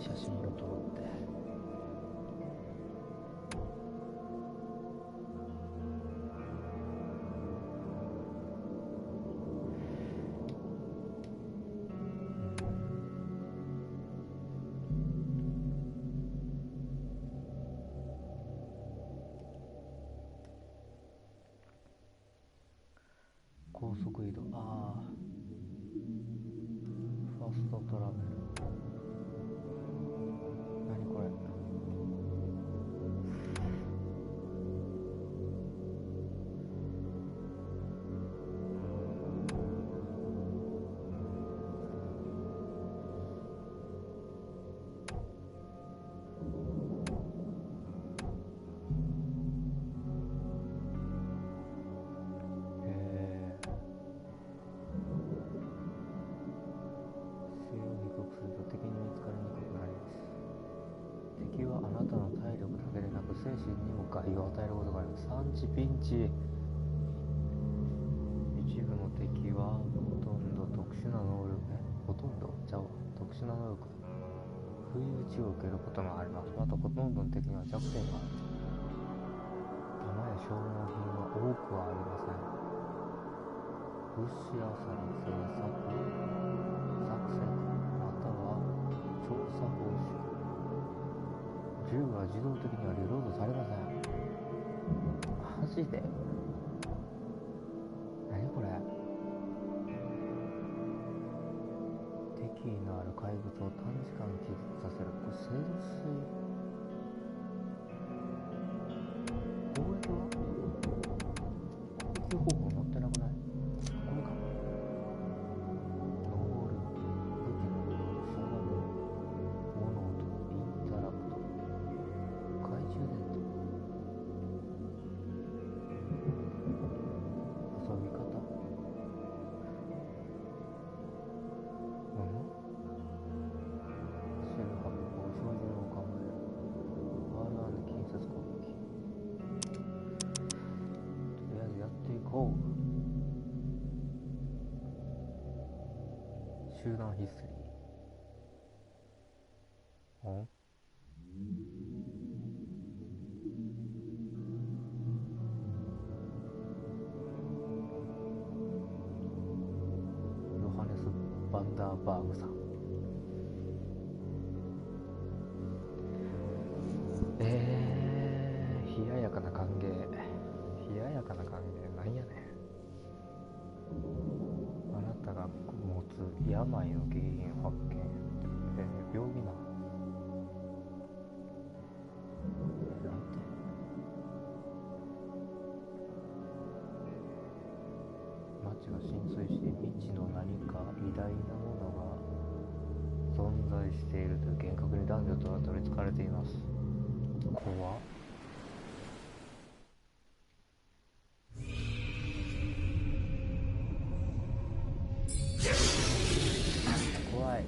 写真を撮ろうって。高速移動、ああ、ファーストトラベル、何これ。敵はあなたの体力だけでなく精神にも害を与えることがあります。産地ピンチ。一部の敵はほとんど特殊な能力、ほとんどちゃうわ、特殊な能力、不意打ちを受けることもあります。またほとんどの敵には弱点がある。弾や消耗品は多くはありません。物資漁り、製作、作戦、または調査方式。銃は自動的にはリロードされません。マジで？何これ？敵意のある怪物を短時間気絶させる。これ潜水。攻撃は？攻撃方法載ってなくない？これか。登る、武器の量、しゃがむ、物音、インタラクト、懐中電灯、遊び方、シェル発砲、照準を構える、R&近接攻撃。とりあえずやっていこう。集団ヒステリー。ヨハネス・バンダーバーグさん。冷ややかな歓迎。冷ややかな歓迎、なんやねん。あなたが持つ病の原因を発見。病気な。なんて。街が浸水し、未知の何か偉大なものが存在しているという幻覚に男女とは取り憑かれています。怖っ。怖い。怖い。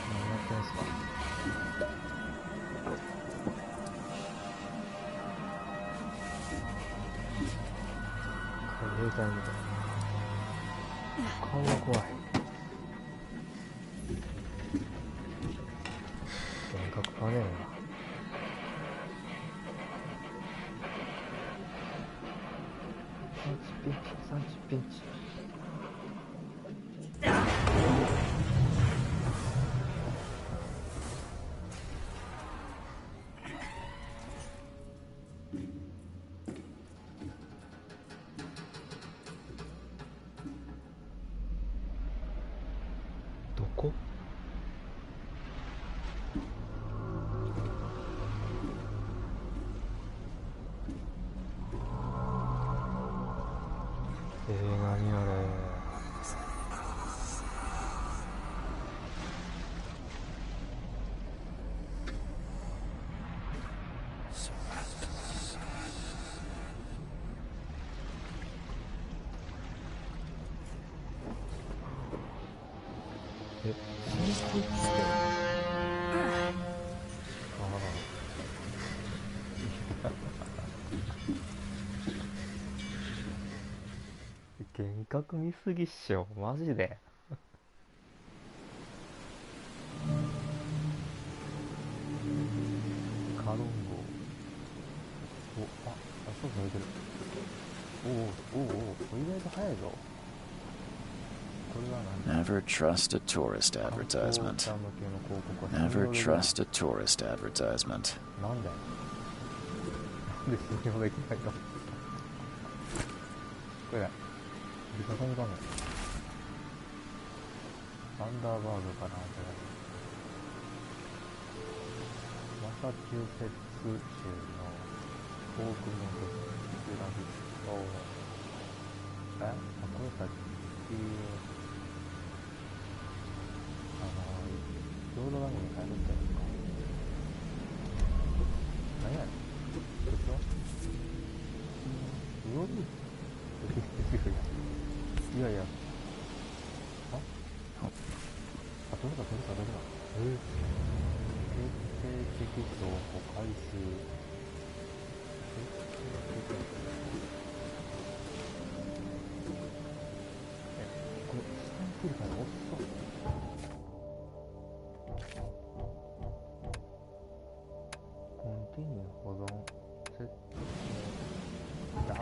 何やってんすか。兵隊みたいな。顔が怖い。幻覚かねえな。産地ピンチ。どこ？何あれ。覚見すぎっしょマジで。カロンゴ。お、あ、そうそう、いける。おお、意外と早いぞ。これは何だ？ Never trust a tourist advertisement. Never trust a tourist advertisement. なんで信用できないの？これリカサミかも。サンダーバードかな。マサチューセッツ州のフォークモントグラフィック。これさ浄土ラゴに変えるってやつか。何やねん。どっちは魚類いやいや。どれだ。決定的証拠回収。これ下に切るから遅っ。コンティニュー保存設定だ。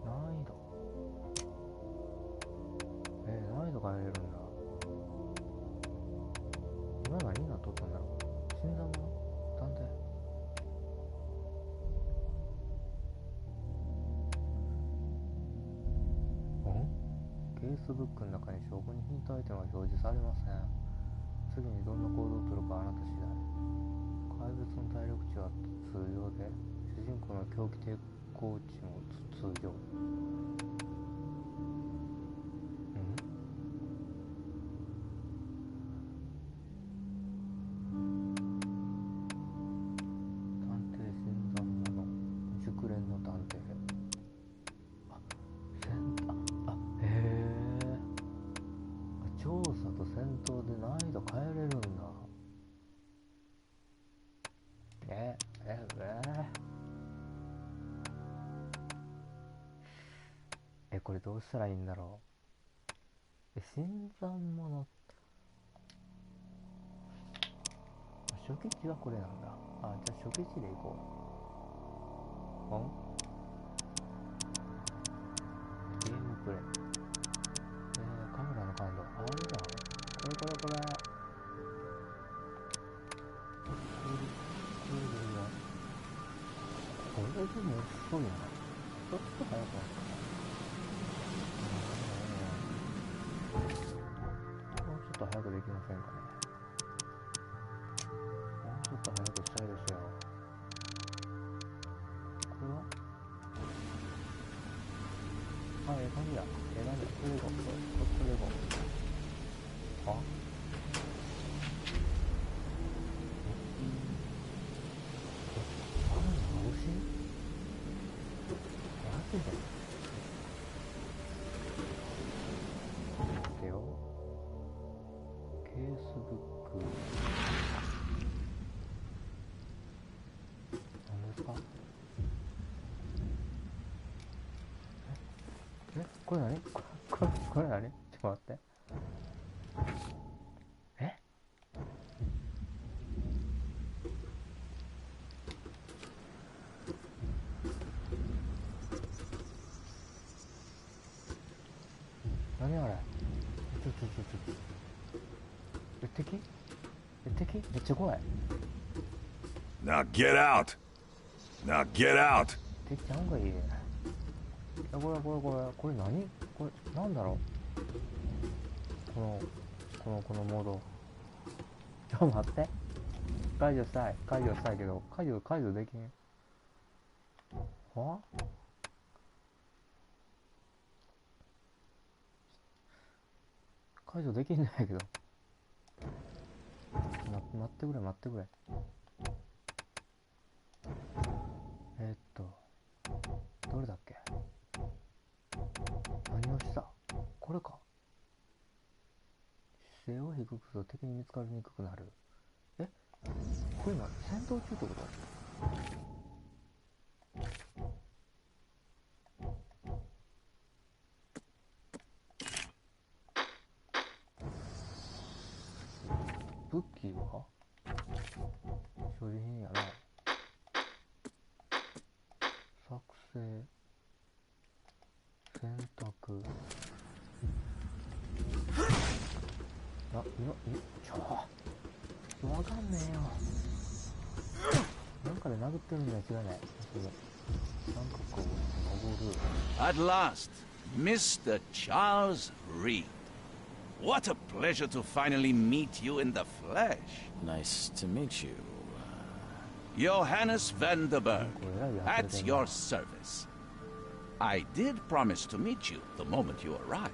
難易度難易度変えれるんだ。今何になっとったんだろう。新参者探偵。ケースブックの中に証拠にヒントアイテムは表示されません。次にどんな行動を取るかあなた次第。怪物の体力値は通常で、主人公の狂気抵抗値も通常。探偵新参者の熟練の探偵。調査と戦闘で難易度変えれるんだ。これどうしたらいいんだろう。新参者。初期値はこれなんだ。じゃあ初期値でいこう。ゲームプレイ。カメラの感度。あるじゃん。これ。これでも遅いな。ちょっと早くなったな。もうちょっと早くできませんかね。もうちょっと早くしたいですよ。これは感じだ。なんでこれでいこう。あ待てよ。ケースブック何ですか？これ何？これ何？ちょっと待って。何あれ？敵？めっちゃ怖い。Now get out! Now get out! 敵ちゃうんがいいね。これ何？これなんだろう。このモード。ちょっと待って。解除したいけど解除できん。は？解除できんないけど。待ってくれ。どれだっけ？何をした？これか。姿勢を低くすると敵に見つかりにくくなる。これ今戦闘中ってこと？武器は所持品やな。作成、選択。わかんねえよ。なんかで殴ってるんじゃ違いない。なんかこう登る。At last, Mr. Charles Reed. What a pleasure to finally meet you in the flesh. Nice to meet you. Johannes van der Berg, at your service. I did promise to meet you the moment you arrived.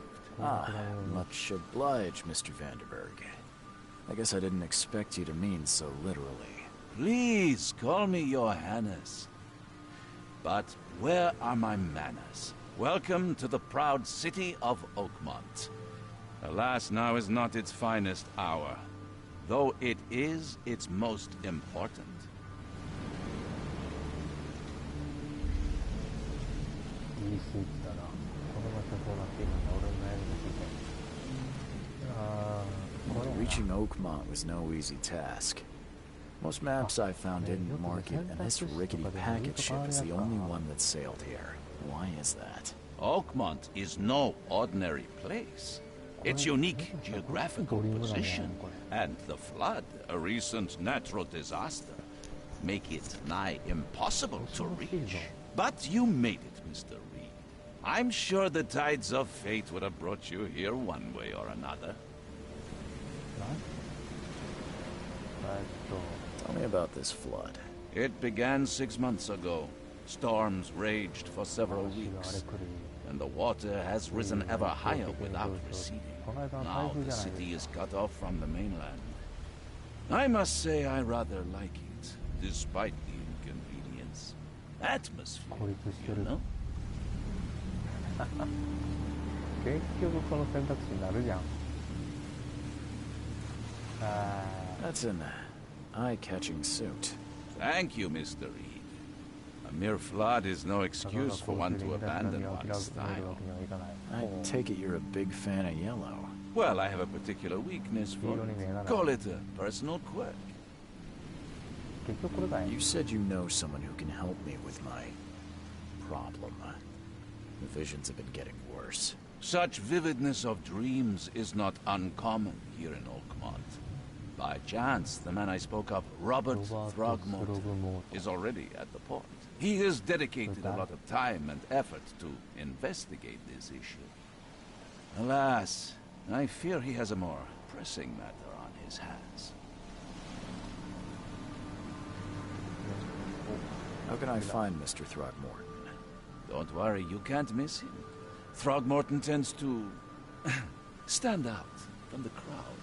Much obliged, Mr. Vanderberg. I guess I didn't expect you to mean so literally. Please call me Johannes. But where are my manners? Welcome to the proud city of Oakmont. Alas, now is not its finest hour, though it is its most important. いいスイッチだな。この場所そうなって今の俺の悩みの聞いて。Reaching Oakmont was no easy task. Most maps I found didn't mark it, and this rickety packet ship is the only one that sailed here. Why is that? Oakmont is no ordinary place. Its unique geographical position and the flood, a recent natural disaster, make it nigh impossible to reach. But you made it, Mr. Reed. I'm sure the tides of fate would have brought you here one way or another. Tell me about this flood. It began 6 months ago. Storms raged for several weeks, and the water has risen ever higher without receding. Now the city is cut off from the mainland. I must say I rather like it, despite the inconvenience. Atmosphere, you know? 結局この選択肢になるじゃん。That's an eye-catching suit. Thank you, Mr. Reed. A mere flood is no excuse for one to abandon one's style. I take it you're a big fan of yellow. Well, I have a particular weakness for it. Call it a personal quirk. You said you know someone who can help me with my problem. The visions have been getting worse. Such vividness of dreams is not uncommon here in Oakmont. By chance, the man I spoke of, Robert Throgmorton, is already at the port. He has dedicated a lot of time and effort to investigate this issue. Alas, I fear he has a more pressing matter on his hands. How can I find Mr. Throgmorton? Don't worry, you can't miss him. Throgmorton tends to stand out from the crowd.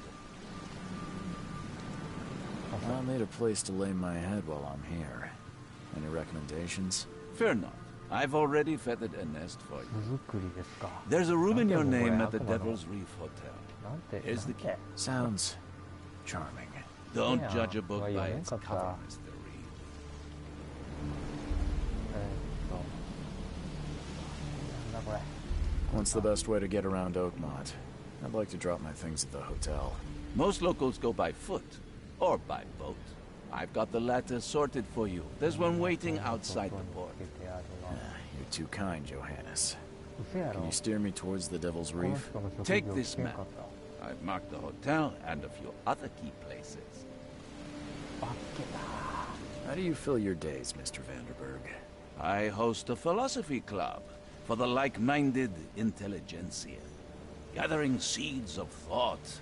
I'll need a place to lay my head while I'm here. Any recommendations? Fear not. I've already feathered a nest for you. There's a room in your name at the Devil's Reef Hotel. Here's the key. Sounds charming. Don't judge a book by its cover, Mr. Reed. What's the best way to get around Oakmont? I'd like to drop my things at the hotel. Most locals go by foot or by boat. I've got the latter sorted for you. There's one waiting outside the port. You're too kind, Johannes. Can you steer me towards the Devil's Reef? Take this map. I've marked the hotel and a few other key places. How do you fill your days, Mr. Vanderberg? I host a philosophy club for the like-minded intelligentsia, gathering seeds of thought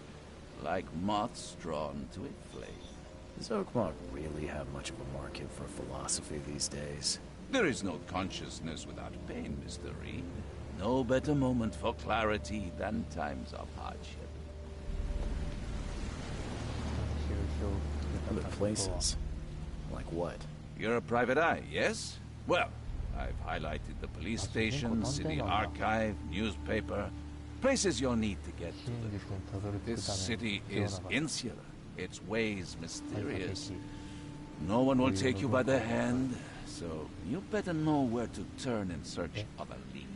like moths drawn to a flame. Does Oakmont really have much of a market for philosophy these days? There is no consciousness without pain, Mr. Reed. No better moment for clarity than times of hardship. Other places? Like what? You're a private eye, yes? Well, I've highlighted the police station, city archive, newspaper, places you'll need to get to them. This city is insular, its ways mysterious. No one will take you by the hand, so you better know where to turn in search of a lead.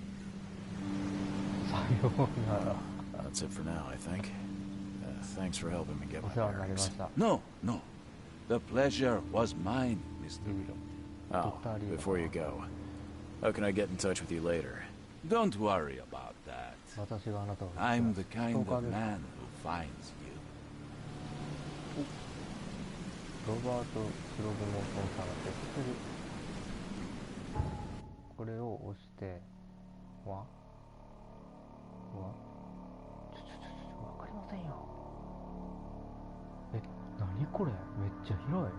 That's it for now, I think. Thanks for helping me get お my 世話になりま bearings. した。 No, no. The pleasure was mine, Mr. リビロ Oh, before you go, how can I get in touch with you later? Don't worry about that. 私があなたを I'm the kind ストーカー of です。 man who finds you. ロバート・スログモンさんが手作り。これを押してわかりませんよ。何これ、めっちゃ広い。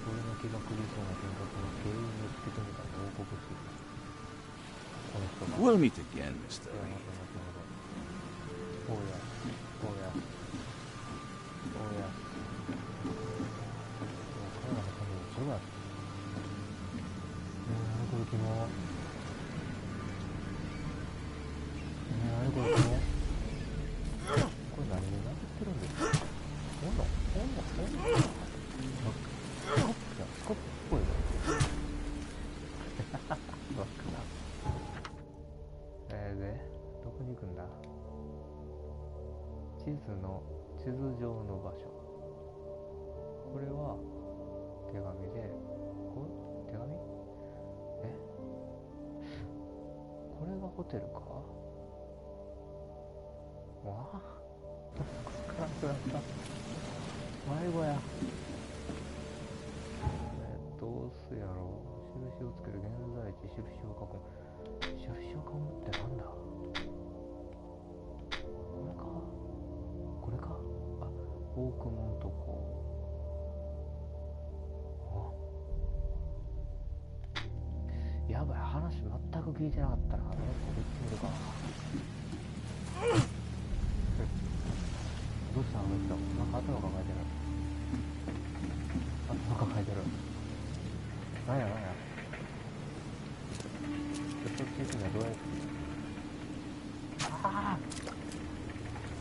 俺の気が狂いそうな見学の経由につけてみたら報告しています。この人が We'll meet again, Mr. では Reed. また後ほど。おやおやおや、彼らのためにそれは何これキモ、何これキモ、これ何で殴ってるんですか。おんのスコップっぽいね。バックな。でどこに行くんだ。地図上の場所。これは手紙で、手紙？これがホテルか？わあ、暗くなった。迷子や。どうすやろう。印をつける現在地、印を囲む。印を囲むってなんだ？これか？あ、オークモント港。やばい、話全く聞いてなかったな。ここ行ってみるか。どうしたのあの人。なんか頭抱えてる。頭抱えてる。なんや。そっち行くにはどうやって。ああ、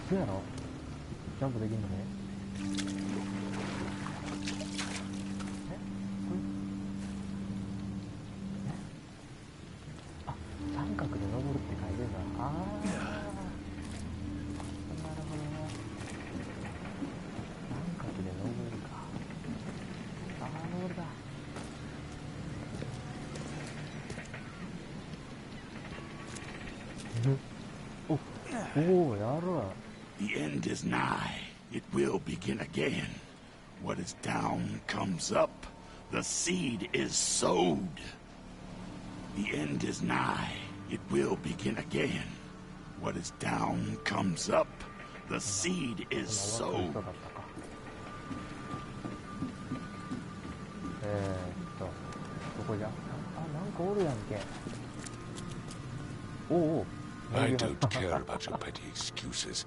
そうやろ。ジャンプできんのね。三角で登るって書いてるな。なるほどね。三角で登るか。登るだ。おお、やるわ。The end is nigh. It will begin again. What is down comes up. The seed is sowed. The end is nigh. It will begin again. What is down comes up. The seed is sowed. どこじゃ。なんかおるやんけ。おお。 I don't care about your petty excuses.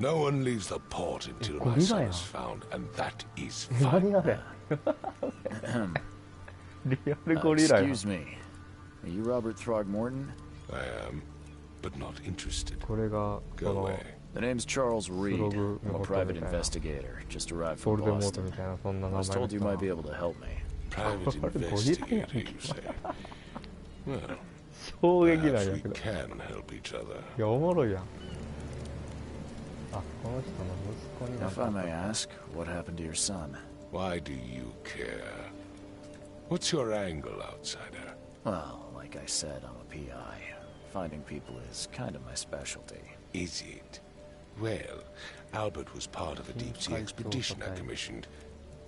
No one leaves the port until my son is found, and that is fine. Excuse me. Are you Robert Throgmorton? I am, but not interested. Go away. The name's Charles Reed. I'm a private investigator. Just arrived from Boston. I was told you might be able to help me. Private investigator, you say? Well, 衝撃なん perhaps や we けど。い can help each other. や、おもろいやん。あ、この人の息子になっ If た I may ask, what happened to your son? Why do you care? What's your angle, outsider? Well, like I said, I'm a PI. Finding people is kind of my specialty. Is it? Well, Albert was part of a deep-sea expedition I commissioned.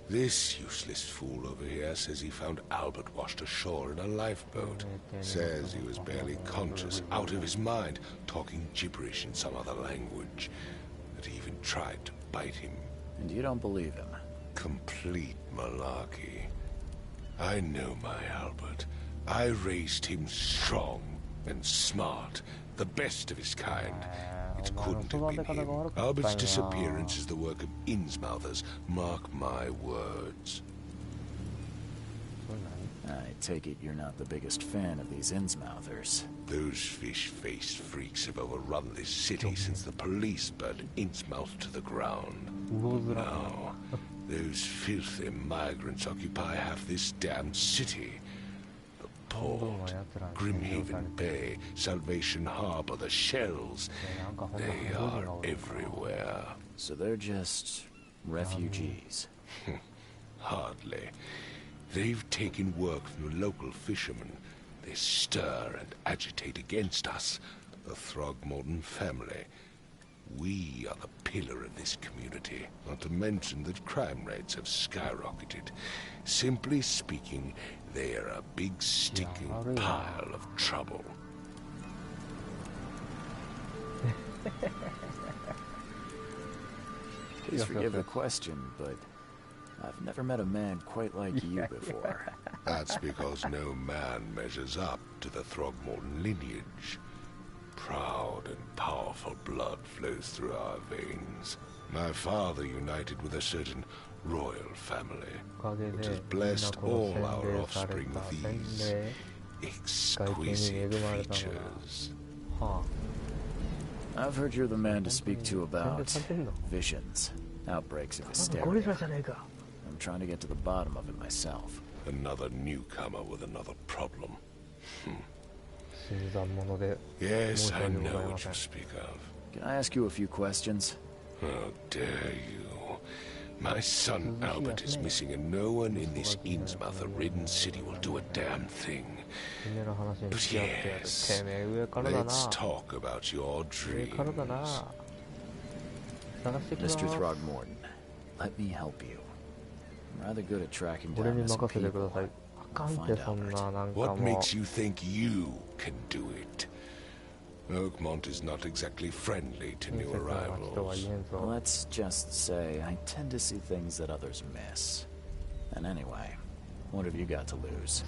This useless fool over here says he found Albert washed ashore in a lifeboat. Says he was barely conscious, out of his mind, talking gibberish in some other language. That he even tried to bite him. And you don't believe him? Complete malarkey. I know my Albert. I raised him strong and smart, the best of his kind. It couldn't have been him. Albert's disappearance is the work of Innsmouthers. Mark my words. I take it you're not the biggest fan of these Innsmouthers. Those fish-faced freaks have overrun this city since the police burned Innsmouth to the ground. Now, those filthy migrants occupy half this damned city. port. Grimhaven Bay, Salvation Harbor, the shells. They are everywhere. So they're just refugees. Hardly. They've taken work from the local fishermen. They stir and agitate against us, the Throgmorton family. We are the pillar of this community, not to mention that crime rates have skyrocketed. Simply speaking, they are a big stinking pile of trouble. Please forgive the question, but I've never met a man quite like you before. That's because no man measures up to the Throgmorton lineage. Proud and powerful blood flows through our veins. My father united with a certain royal family, which has blessed all our offspring with these exquisite features. I've heard you're the man to speak to about visions, outbreaks of hysteria. I'm trying to get to the bottom of it myself. Another newcomer with another problem. Yes, I know what you speak of. Can I ask you a few questions? How dare you? My son Albert is missing, and no one in this Innsmouth-ridden city will do a damn thing. But yes, let's talk about your dreams. Mr. Throgmorton, let me help you. I'm rather good at tracking down missing people. Find Albert. What makes you think you can do it? Oakmont is not exactly friendly to new arrivals. Let's just say I tend to see things that others miss. And anyway, what have you got to lose?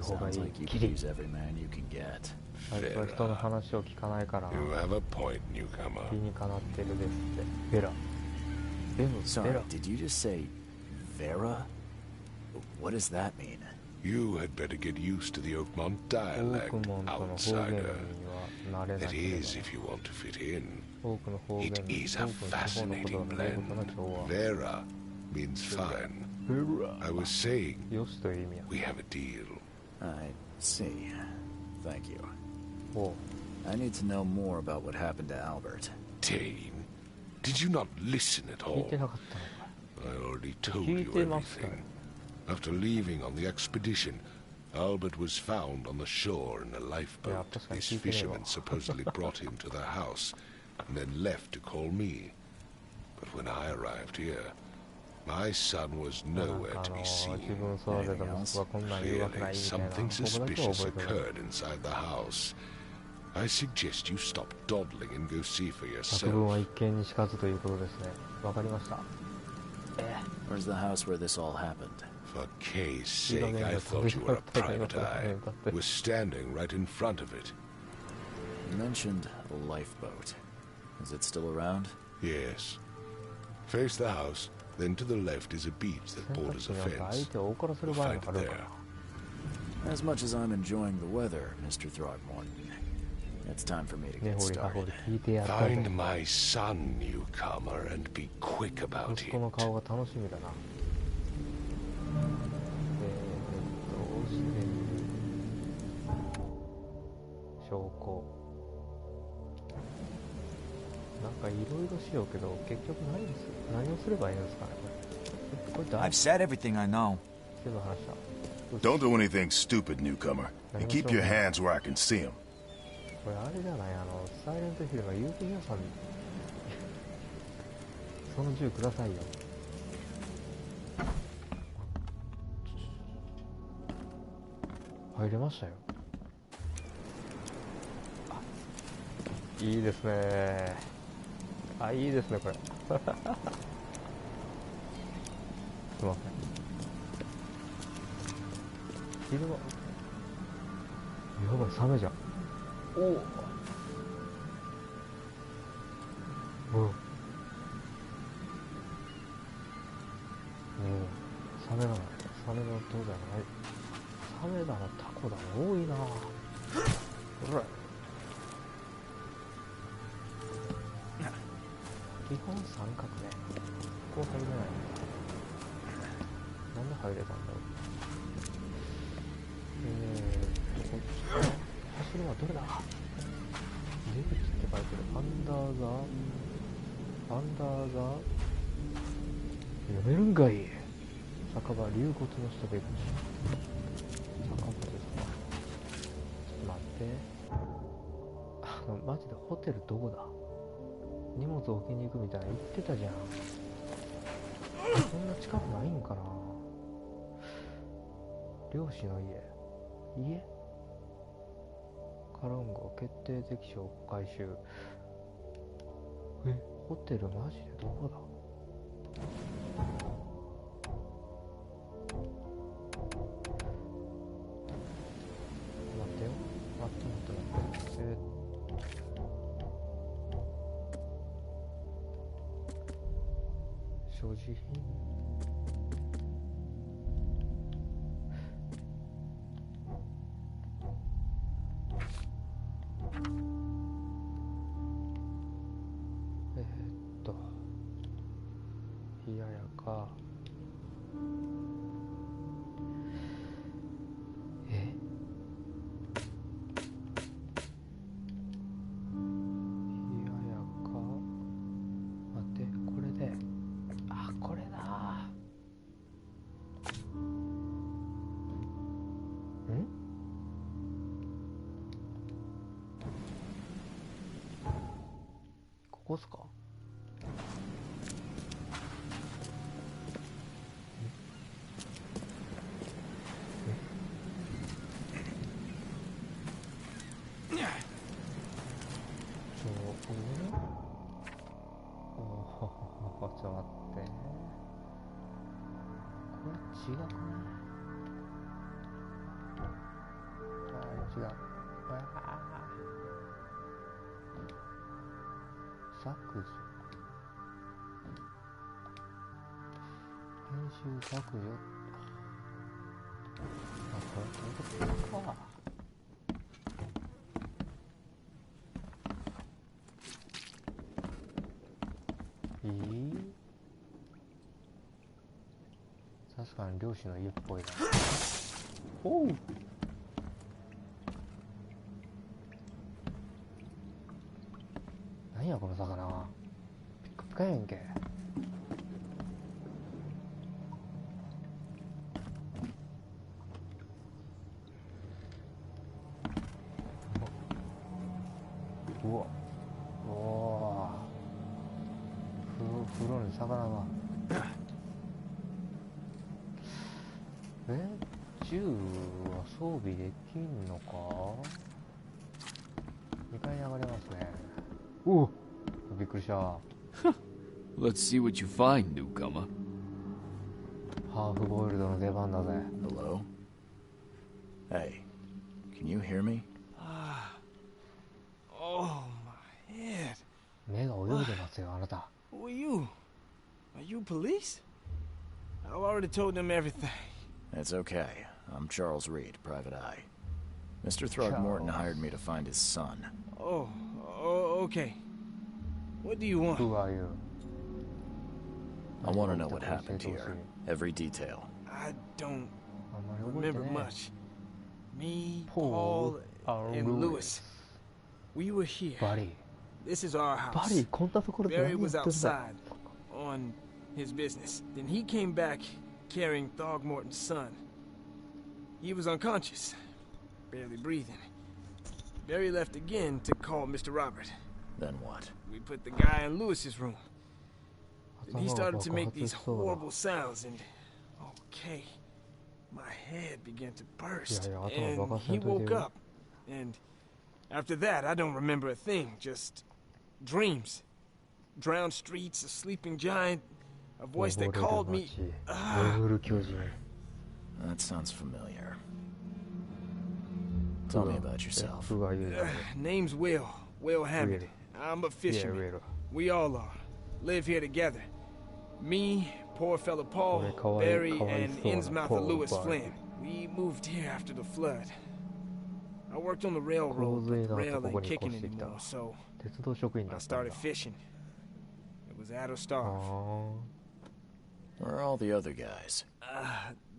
Sounds like you could use every man you can get. You have a point, newcomer. Sorry, did you just say Vera? What does that mean? You had better get used to the Oakmont dialect, outsider. That is, if you want to fit in. It is a fascinating blend. Vera means fine. I was saying, we have a deal. I see. Thank you. I need to know more about what happened to Albert. Dane, did you not listen at all? I already told you everything. After leaving on the expedition, Albert was found on the shore in a lifeboat. This fisherman supposedly brought him to the house, and then left to call me. But when I arrived here, my son was nowhere to be seen. Clearly, something suspicious occurred inside the house. I suggest you stop dawdling and go see for yourself. Where's the house where this all happened? For Kay's sake, I thought you were a private eye. We're standing right in front of it. You mentioned a lifeboat. Is it still around? Yes. Face the house, then to the left is a beach that borders a fence. You'll find it there. As much as I'm enjoying the weather, Mr. Throgmorton, it's time for me to get started. Find my son, newcomer, and be quick about it. I've said everything I know. Don't do anything stupid, newcomer. And keep your hands where I can see them. これあれじゃない、サイレントヒルが郵便屋さんにその銃くださいよ。入れましたよ。いいですね。いいですねこれ。すいません。昼間やばい、サメじゃん。おお。サメだな。サメの音じゃない。サメだな、タコだな、多いな。ほら。基本三角ね。ここ入れない。なんで入れたんだろう。はどれだ。出口って書いてる。アンダーザ読めるんかい。酒場竜骨の下出口。酒場ですか。ちょっと待って、マジでホテルどこだ。荷物置きに行くみたいな言ってたじゃん。そんな近くないんかな。漁師の家カロンゴ決定的証拠回収。ホテルマジでどこだ。待ってよ、待って所持品。冷ややか。ここっすか。ちょっと待って、これ違くない？違う。削除、編集削除。これか。確かに漁師の家っぽいな。おう。何やこの魚。ピッカピカやんけ。うわ。おお。風呂に魚が。銃は装備できんのか。2階に上がれますね。おお、びっくりした。Let's see what you find, newcomer. ハーフボイルドの出番だぜ。 Hello? Hey, can you hear me? Oh, my head. 目が泳いでますよ、あなた。Who are you? Are you police? I've already told them everything. It's okay. I'm Charles Reed, Private Eye. Mr. Throgmorton hired me to find his son. Oh, okay. What do you want? Who are you? I want to know what happened here. Every detail. I don't remember much. Me, Paul, and Lewis. We were here. Buddy. This is our house. Buddy, こんなところで何 Barry や was ってんだ。 outside on his business. Then he came back carrying Throgmorton's son. He was unconscious, barely breathing. Barry left again to call Mr. Robert. Then what? We put the guy in Lewis's room. Then he started to make these horrible sounds and, okay, my head began to burst. And he woke up. And after that, I don't remember a thing, just dreams. Drowned streets, a sleeping giant, a voice that called me. That sounds familiar. Tell me about yourself. Name's Will. Will Hammond. I'm a fisherman. We all are. Live here together. Me, poor fella Paul, Barry, and Innsmouther Lewis Flynn. We moved here after the flood. I worked on the railroad, but the rail ain't kicking anymore, so I started fishing. It was at a starve. Where are all the other guys?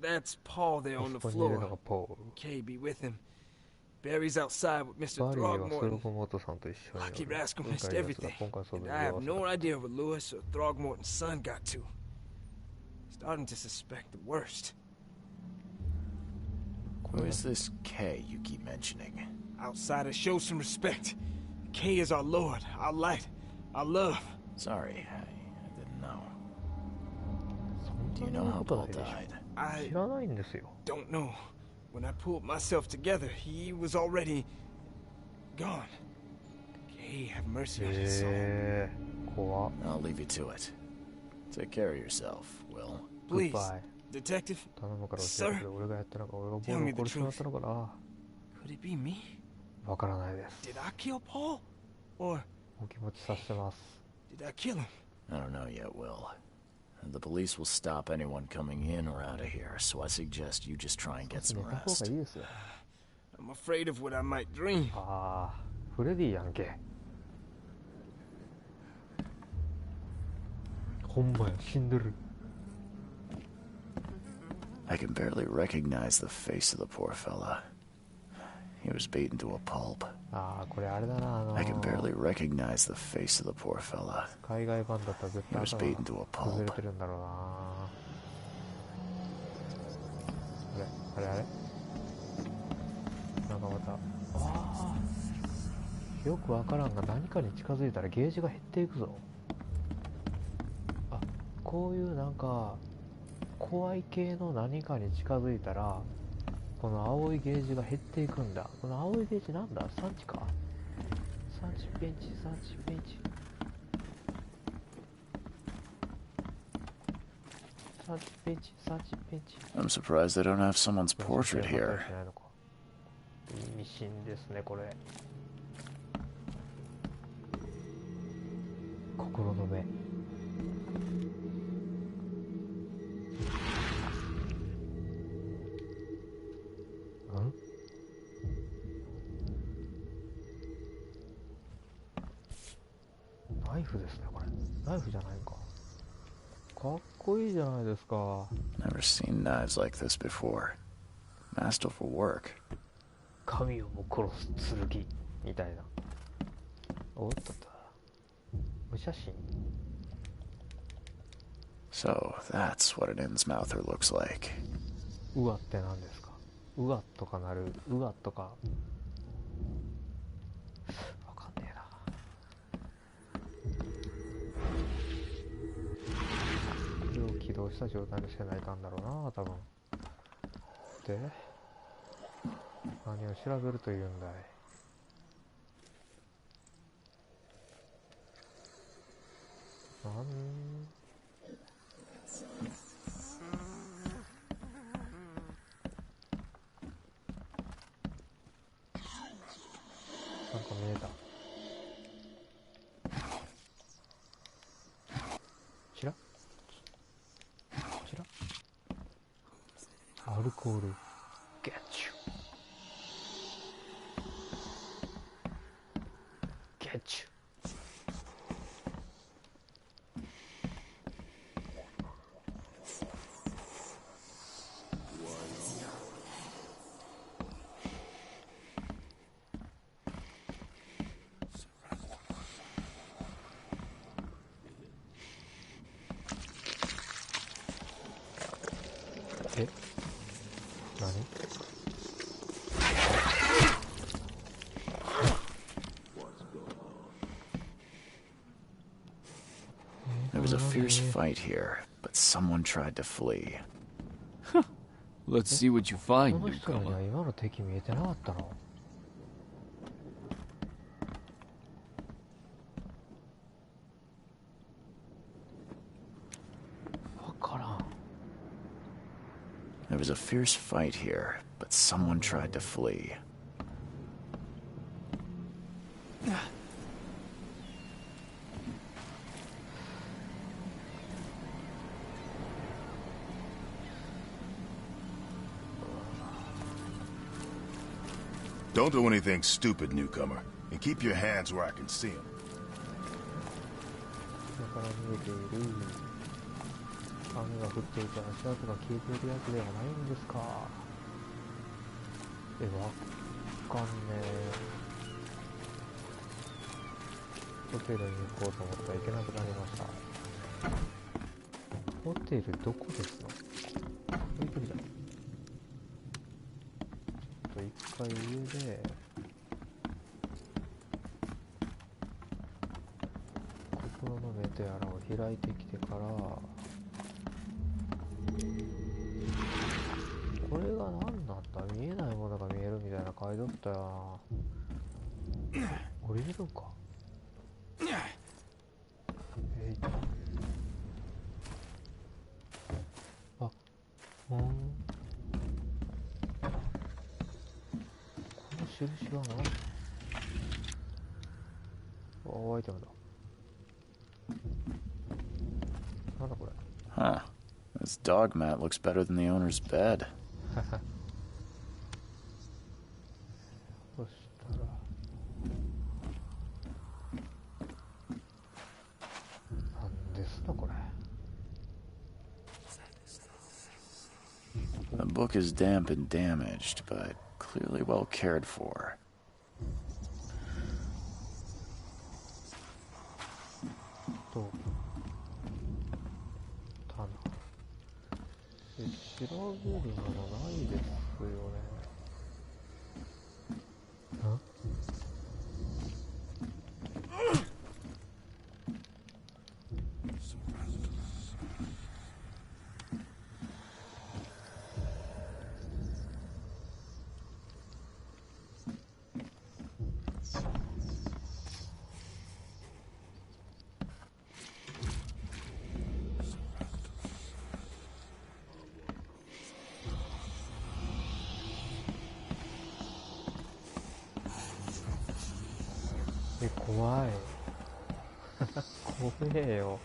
That's Paul there on the floor. Kay be with him. Barry's outside with Mr. バリーはスロ Throgmorton. グモートさんと一緒に I い keep る。 asking 向 Mr. かいやつが everything, 今回そ and れ I have を no idea what Lewis or Throgmorton's son got to. Starting to suspect the worst. Who is this K you keep mentioning? Outsiders, show some respect. K is our lord, our light, our love. Sorry, I didn't know. そ Do ん you な know こ how とない Paul でしょ。 died? I 知らないんですよ。 don't know. When I pulled myself together, he was already gone. K, have mercy on his soul. 怖っ。 I'll leave you to it. Take care of yourself, Will. Please, Goodbye. detective, 頼むから教えてくれ。俺がやったのか、俺がボールを殺してしまったのかな。 could it be me? わからないです。 Did I kill Paul? Or お気持ちさせてます。 did I kill him? I don't know yet, Will. The police will stop anyone coming in or out of here, so I suggest you just try and get 寝 some た方 rest. がいいですよ。 I'm afraid of what I might dream. ああ、フレディやんけ。ほんまや、死んでる。 I can barely recognize the face of the poor fella. He was beaten to a pulp. ああ、これあれだな、I can barely recognize the face of the poor fella. 海外版だったら絶対 He was 頭 beaten to a が崩れ pulp. てるんだろうな。あれあれなんかまた、ああ、よくわからんが何かに近づいたらゲージが減っていくぞ。あ、こういうなんか怖い系の何かに近づいたらこの青いゲージが減っていくんだ。この青いゲージなんだ、産地か。産地ペンチ、産地ペンチ、産地ペンチ、産地ペンチ。 I'm surprised they don't have someone's portrait here. 意味深ですね、これ。心の目。ナイフですね、これ。ナイフじゃないか。かっこいいじゃないですか。 Never seen knives like this before. Masterful work. 神をも殺す剣みたいな。おっとっと。無写真。 So, that's what an Innsmouther looks like. うわって何ですか。うわとかなる。うわとか。わかんねえな。これを起動した状態にしてないかんだろうな、多分。で、何を調べるというんだい。なんか見えた。ちらちらアルコール。ゲッチュゲッチュ。え、何There was a fierce fight here, but someone tried to flee. Let's see what you こ find, の人には newcomer. 今の敵見えてなかったの。わからん。 There was a fierce fight here, but someone tried to flee. Don't do anything stupid, newcomer. And keep your hands where I can see them. だから見えている。雨が降っていて足跡が消えているやつではないんですか。ではかんねー。ホテルに行こうと思ったら行けなくなりました。ホテルどこですの？行ってるじゃん。ちょっと一回上で心の目とやらを開いてきてから、これが何なんだ？見えないものが見えるみたいな書いておったよな。降りれるんか？あ、この印は何？あ、アイテムだ。なんだこれ。Huh. This dog mat looks better than the owner's bed. そしたらなんですかこれ。 The book is damp and damaged, but clearly well cared for. と棚で調べるものないですよね。怖い。怖えよ。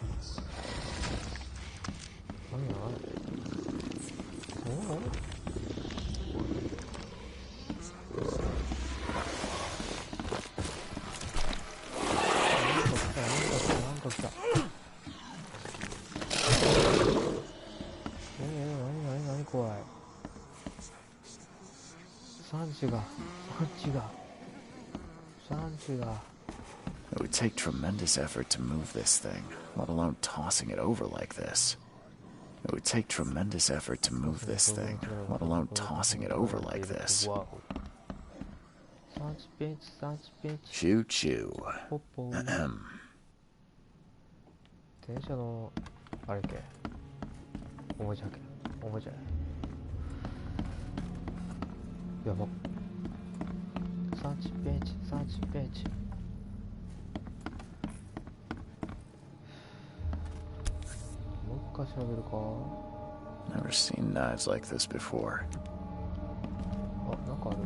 何や？おお？なんか来た。何怖い。産地が。It would take tremendous effort to move this thing, let alone tossing it over like this. It would take tremendous effort to move this thing, let alone tossing it over like this. Choo choo. 電車のあれけおもちゃやば。サーチページもう一回調べるか。 Never seen knives like this before. あ、なんかある。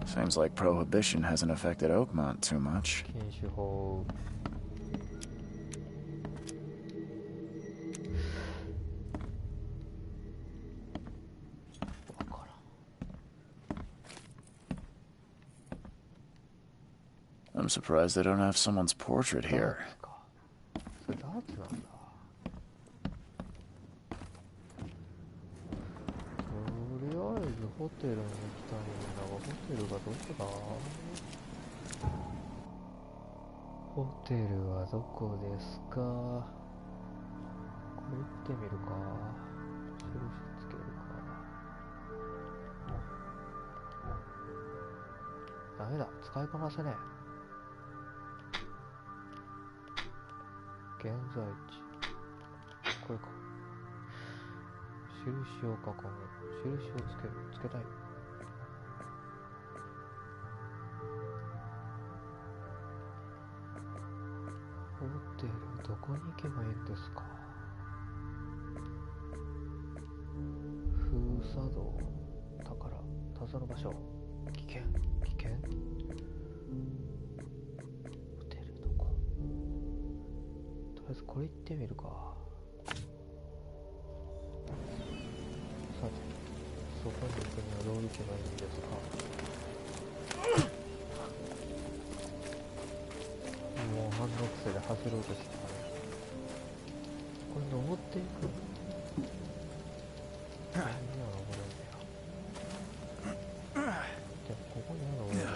Seems like prohibition hasn't affected Oakmont too much. 禁酒法。I'm surprised they don't have someone's portrait here. それダーツなんだ。とりあえずホテルに行きたいんだが、ホテルがどこだ？ホテルはどこですか？これ行ってみるか。印つけるか。ダメだ、使いこなせねえ。現在地、これか。印を囲む。印をつけたい。ホテルどこに行けばいいんですか？封鎖道、宝、謎の場所、危険。ホテルどこ？とりあえずこれ行ってみるか。さて、そこに行くにはどう行けばいいんですか？もう反応癖で走ろうとしてたね。これ登っていく。何を登るんだよ。でもここには登れるんだ。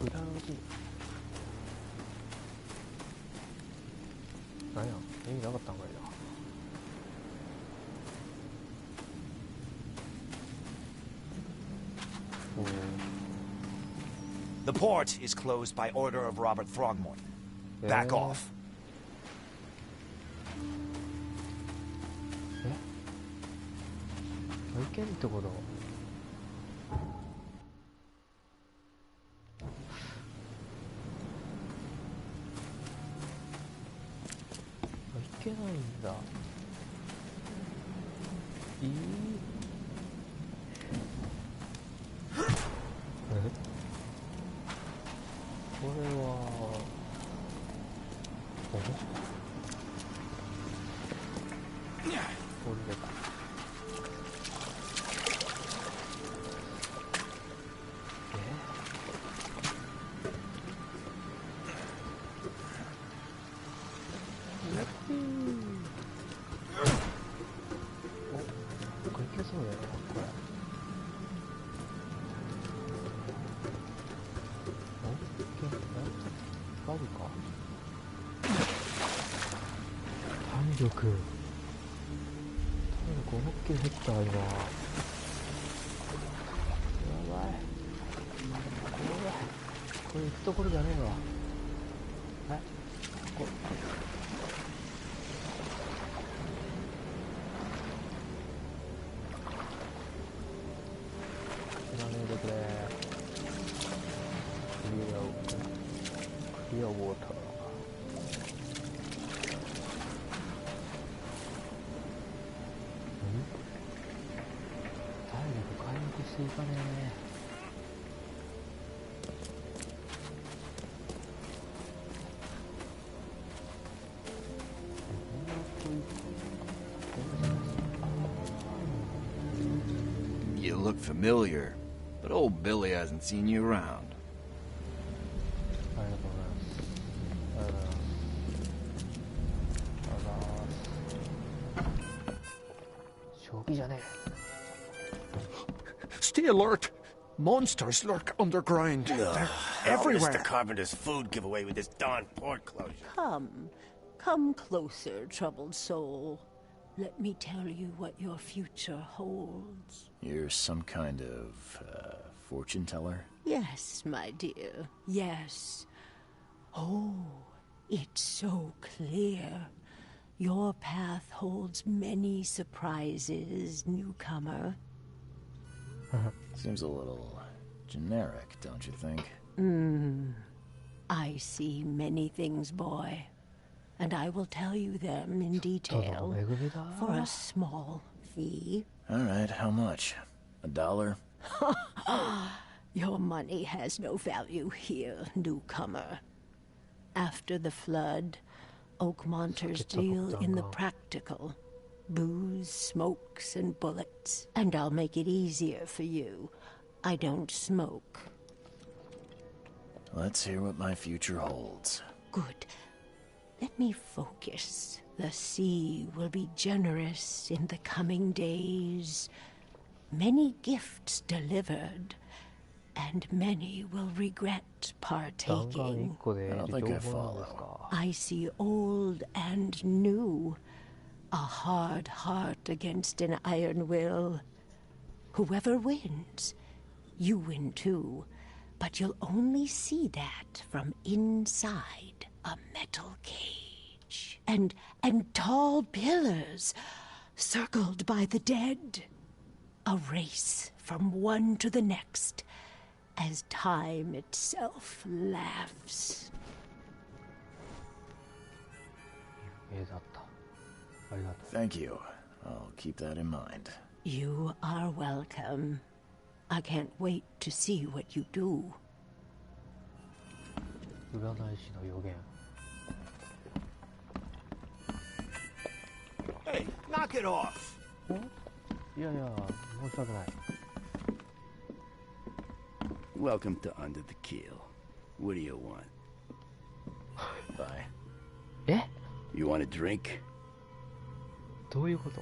裏路地なんや意味なかったんかいな。The port is closed by order of Robert Throgmorton. Back off. いけんってこと？いけないんだ。これはこれか。体力思いっきり減った今。やばい、これ行くところじゃねえわ。こ死なねえでくれ。クリアウォーター。いいかね。You look familiar, but old Billy hasn't seen you around. ありがとうございます。ありがとうございます。将棋じゃねえ。Stay alert! Monsters lurk underground. They're everywhere. Mr. Carpenter's food giveaway with this darn port closure. Come closer, troubled soul. Let me tell you what your future holds. You're some kind of, fortune teller? Yes, my dear, yes. Oh, it's so clear. Your path holds many surprises, newcomer. Seems a little generic, don't you think? I see many things, boy. And I will tell you them in detail for a small fee. All right, how much? $1? Your money has no value here, newcomer. After the flood, Oakmonters deal in the practical. Booze, smokes, and bullets. And I'll make it easier for you. I don't smoke. Let's hear what my future holds. Good. Let me focus. The sea will be generous in the coming days. Many gifts delivered, and many will regret partaking. I don't think I follow. I see old and new. A hard heart against an iron will. Whoever wins, you win too. But you'll only see that from inside a metal cage. And tall pillars, circled by the dead. A race from one to the next, as time itself laughs. Thank you. I'll keep that in mind. You are welcome. I can't wait to see what you do. 占い師の予言。 Hey, knock it off! いやいや、申し訳ない。 Welcome to Under the Keel. What do you want? Bye. え? You want a drink? どういうこと？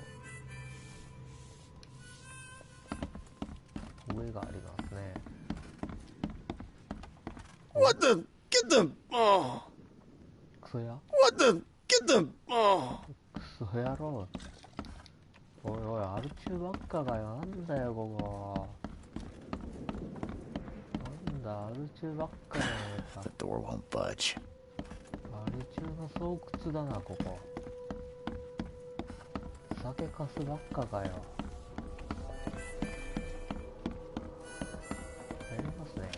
上がありますね。What the? Get them! Oh! クソや What the? Get them! Oh! クソ野郎。おいおい、アル中ばっかがよ。なんだよ、ここ。なんだ、アル中ばっかじゃねえか。 The door won't budge. アル中の巣窟だな、ここ。酒かすばっかかよ。やりますね。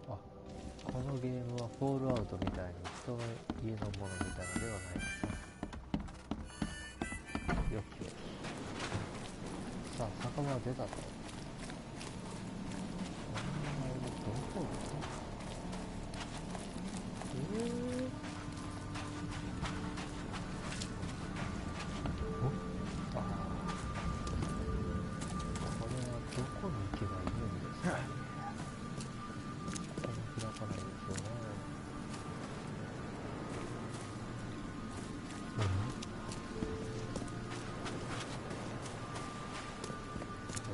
あ、このゲームはフォールアウトみたいに人の家のものみたいなのではないですね。よっよ。さあ、酒場は出たと。どこだ？ああ、これはどこに行けばいいんですか？ここも開かないですよね。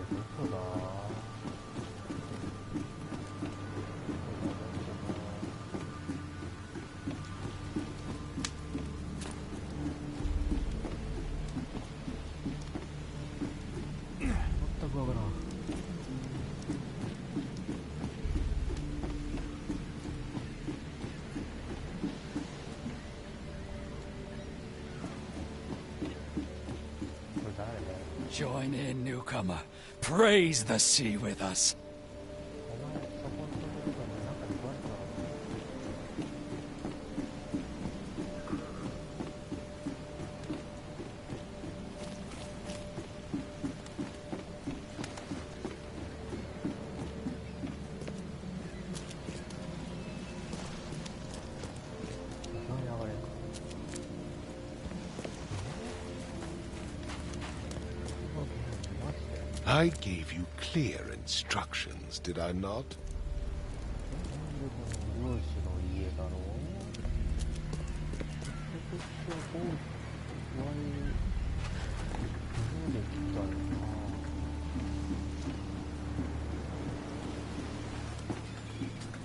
どこだ？全くわからん。これ誰だよ。 Join in, newcomer. Praise the sea with us. お前そこのところでなんか言われたの？その流れか。 I gave you clear instructions, did I not? 漁師の家だろう。できたよな。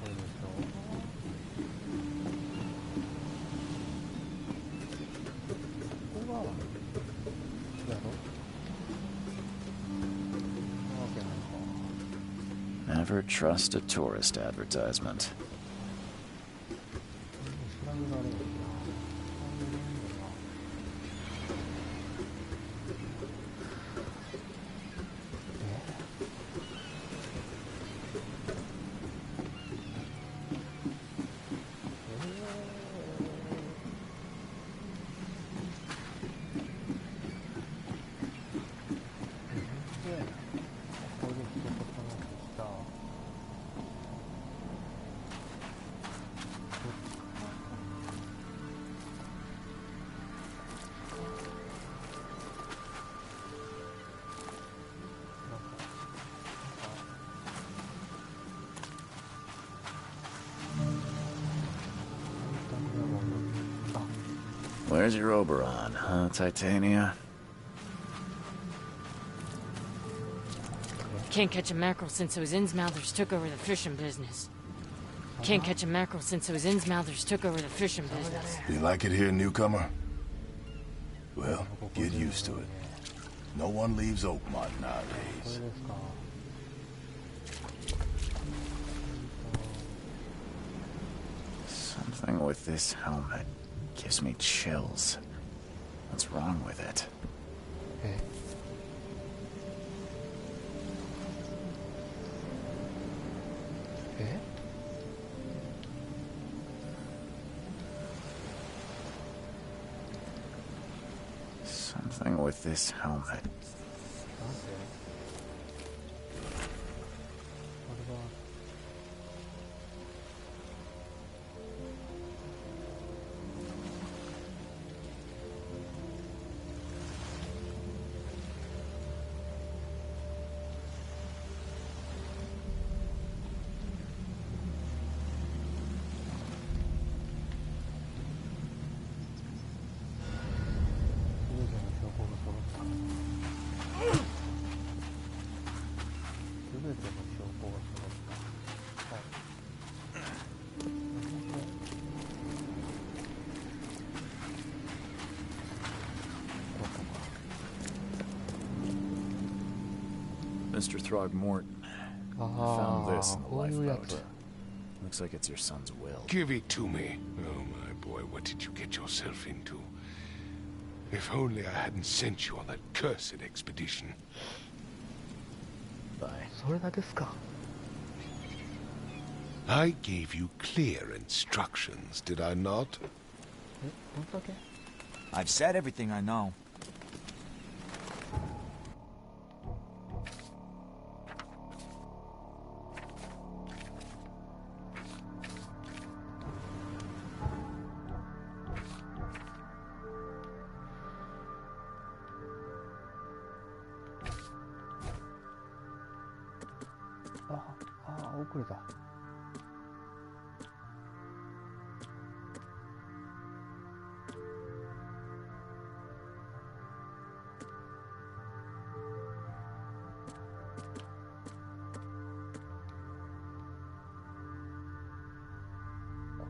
これでしょ。ここがやろ。 Never trust a tourist advertisement. ここで人と話した。 Where's your Oberon, huh, Titania? Can't catch a mackerel since those Innsmouthers took over the fishing business. Can't catch a mackerel since those Innsmouthers took over the fishing business. You like it here, newcomer? Well, get used to it. No one leaves Oakmont nowadays. Something with this helmet gives me chills. What's wrong with it? Something with this helmet. Mr. Throgmorton, I found this in the lifeboat. Looks like it's your son's will. Give it to me. Oh, my boy, what did you get yourself into? If only I hadn't sent you on that cursed expedition. Bye. それだけですか。 I gave you clear instructions, did I not? I've said everything I know. Ah, 遅れた。こ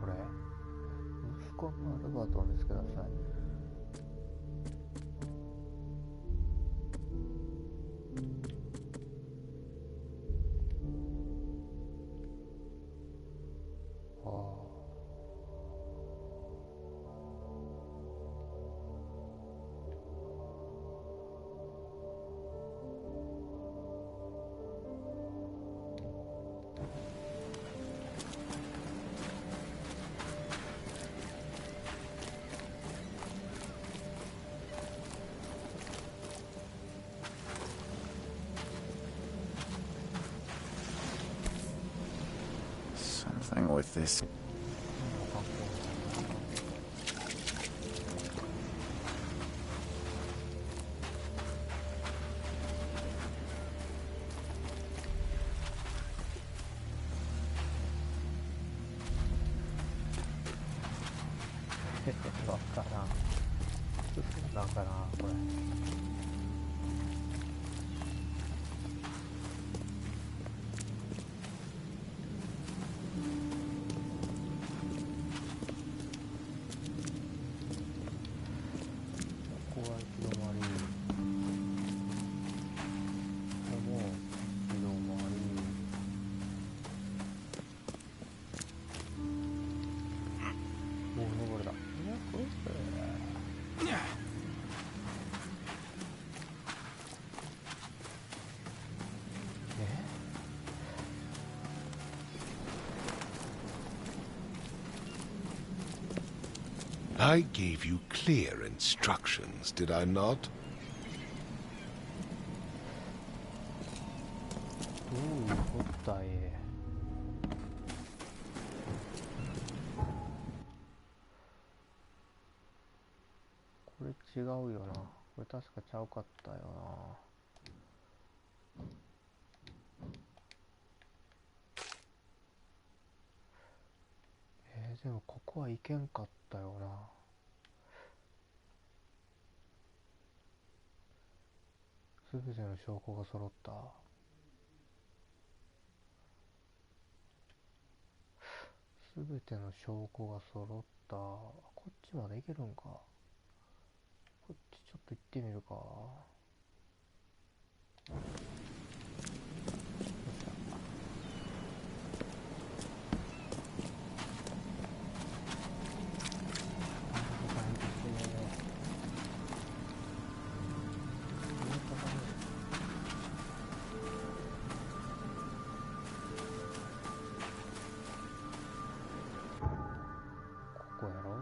れ、息子のアルバートを見つけなさい。Something with this. I gave you clear instructions, did I not? どういうことだい。これ違うよな。これ確かちゃうかったよな。でもここはいけんかったよな。すべての証拠が揃った。すべての証拠が揃った。こっちまで行けるんか。こっちちょっと行ってみるか。ここやろ。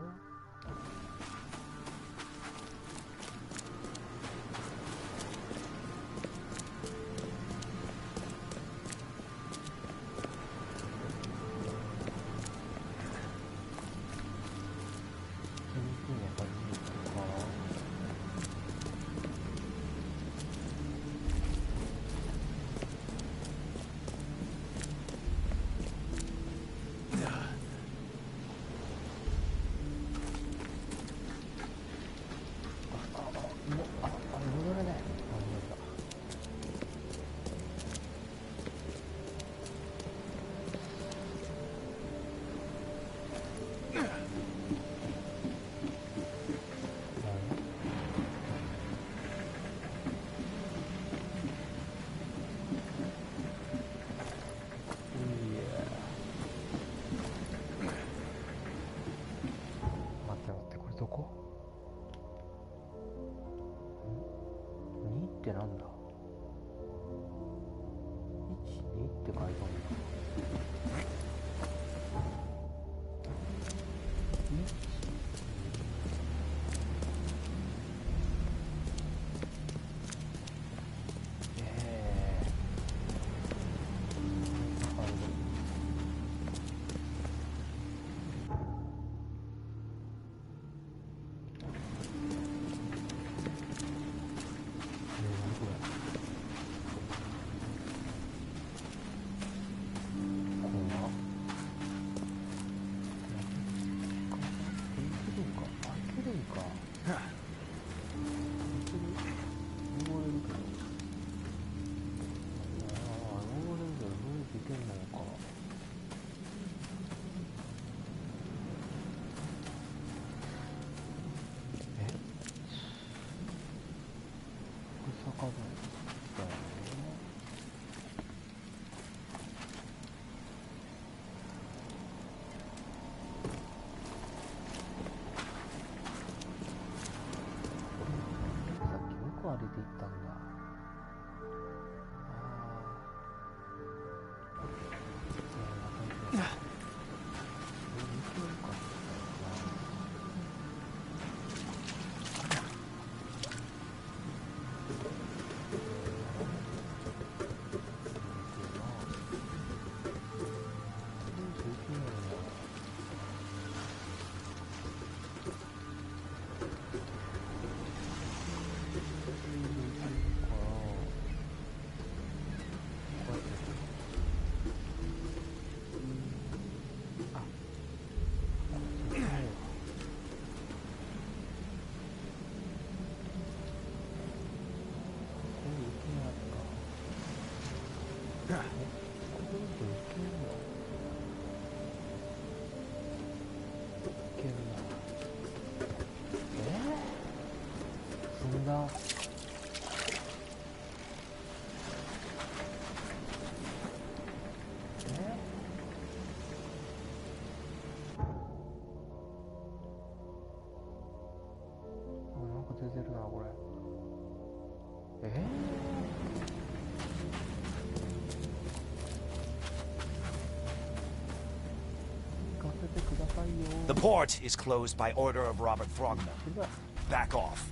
積んだ。なんか出てるなこれ。The port is closed by order of Robert Throgmorton. Back off.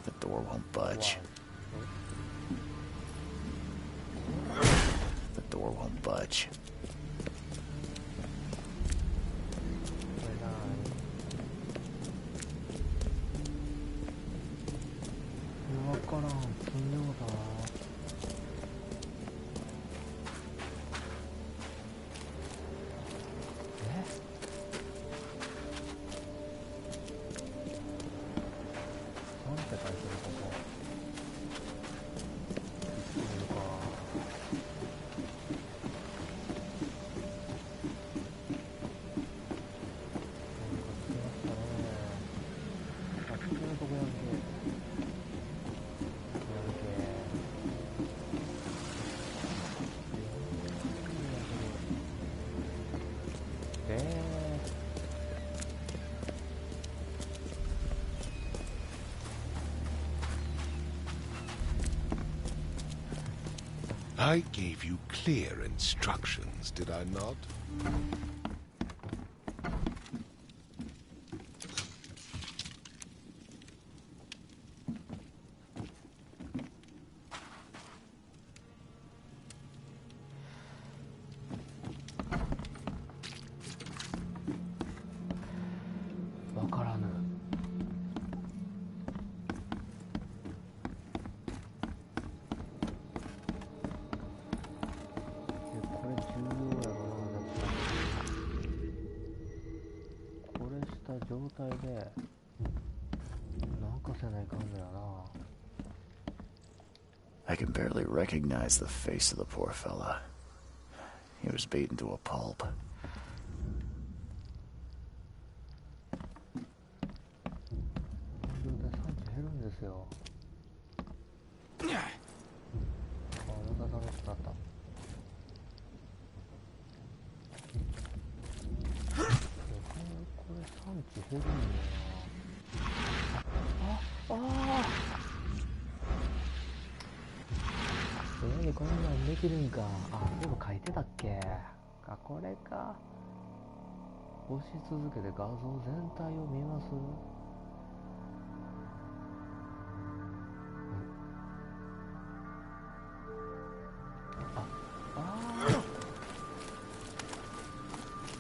The door won't budge. The door won't budge. I gave you clear instructions, did I not? I can barely recognize the face of the poor fella. He was beaten to a pulp.こんなんできるんか。あ、そういえば書いてたっけ。あ、これか。押し続けて画像全体を見ます。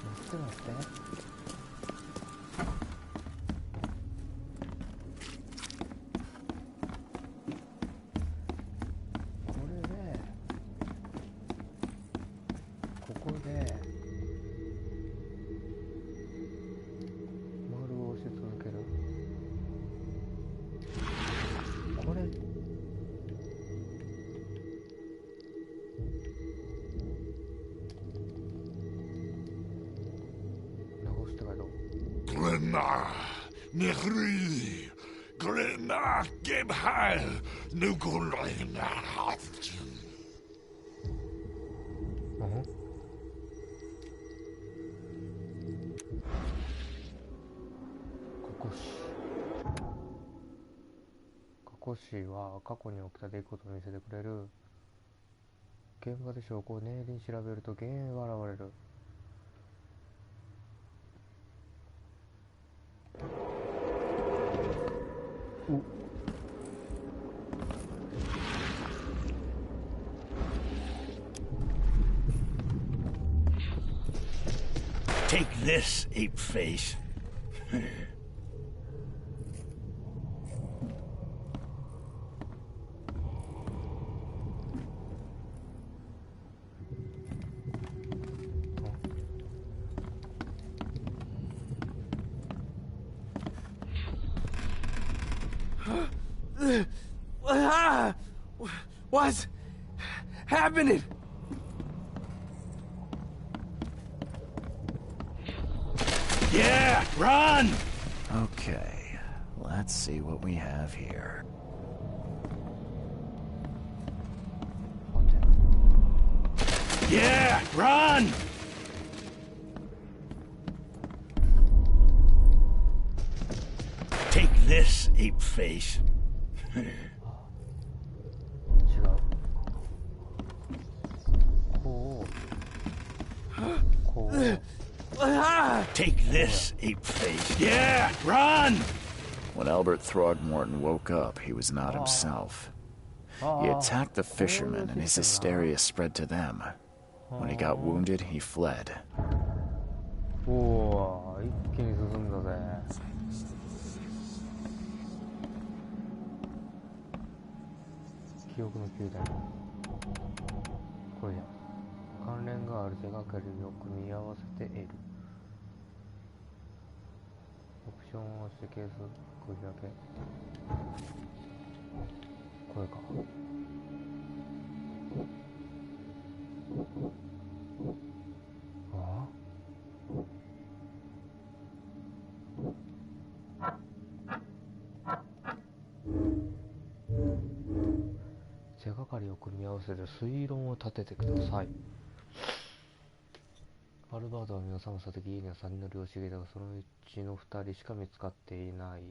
待って待って。Grima, Nihri, Grima, Gebhal, Nukulina. 過去史は過去に起きた出来事を見せてくれる。現場で証拠を念入りに調べると原因が現れる。Take this, ape face. ？What's happening? Yeah, run! Okay, let's see what we have here. Yeah, run! Take this, ape face. こう Take this, ape face. Yeah, run! When Albert Throgmorton woke up, he was not himself. He attacked the fishermen, and his hysteria spread to them. When he got wounded, he fled. おお、一気に進んだぜ。記憶の9台。これじゃ。関連がある手がかりを組み合わせて得る。オプションを押してケース繰り分け。これか。あ手がかりを組み合わせて推論を立ててください。アルバートは目の寒さ的家には3人の漁師がいたが、そのうちの2人しか見つかっていない。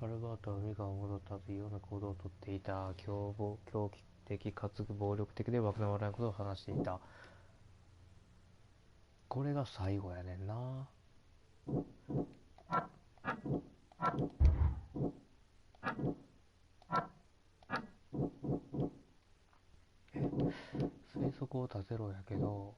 アルバートは海が戻ったというような行動をとっていた。狂気的かつ暴力的でわけのわからないことを話していた。これが最後やねんな。推測を立てろやけど、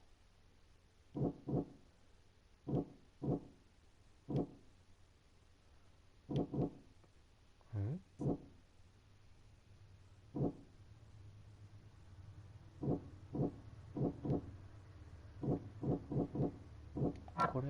これ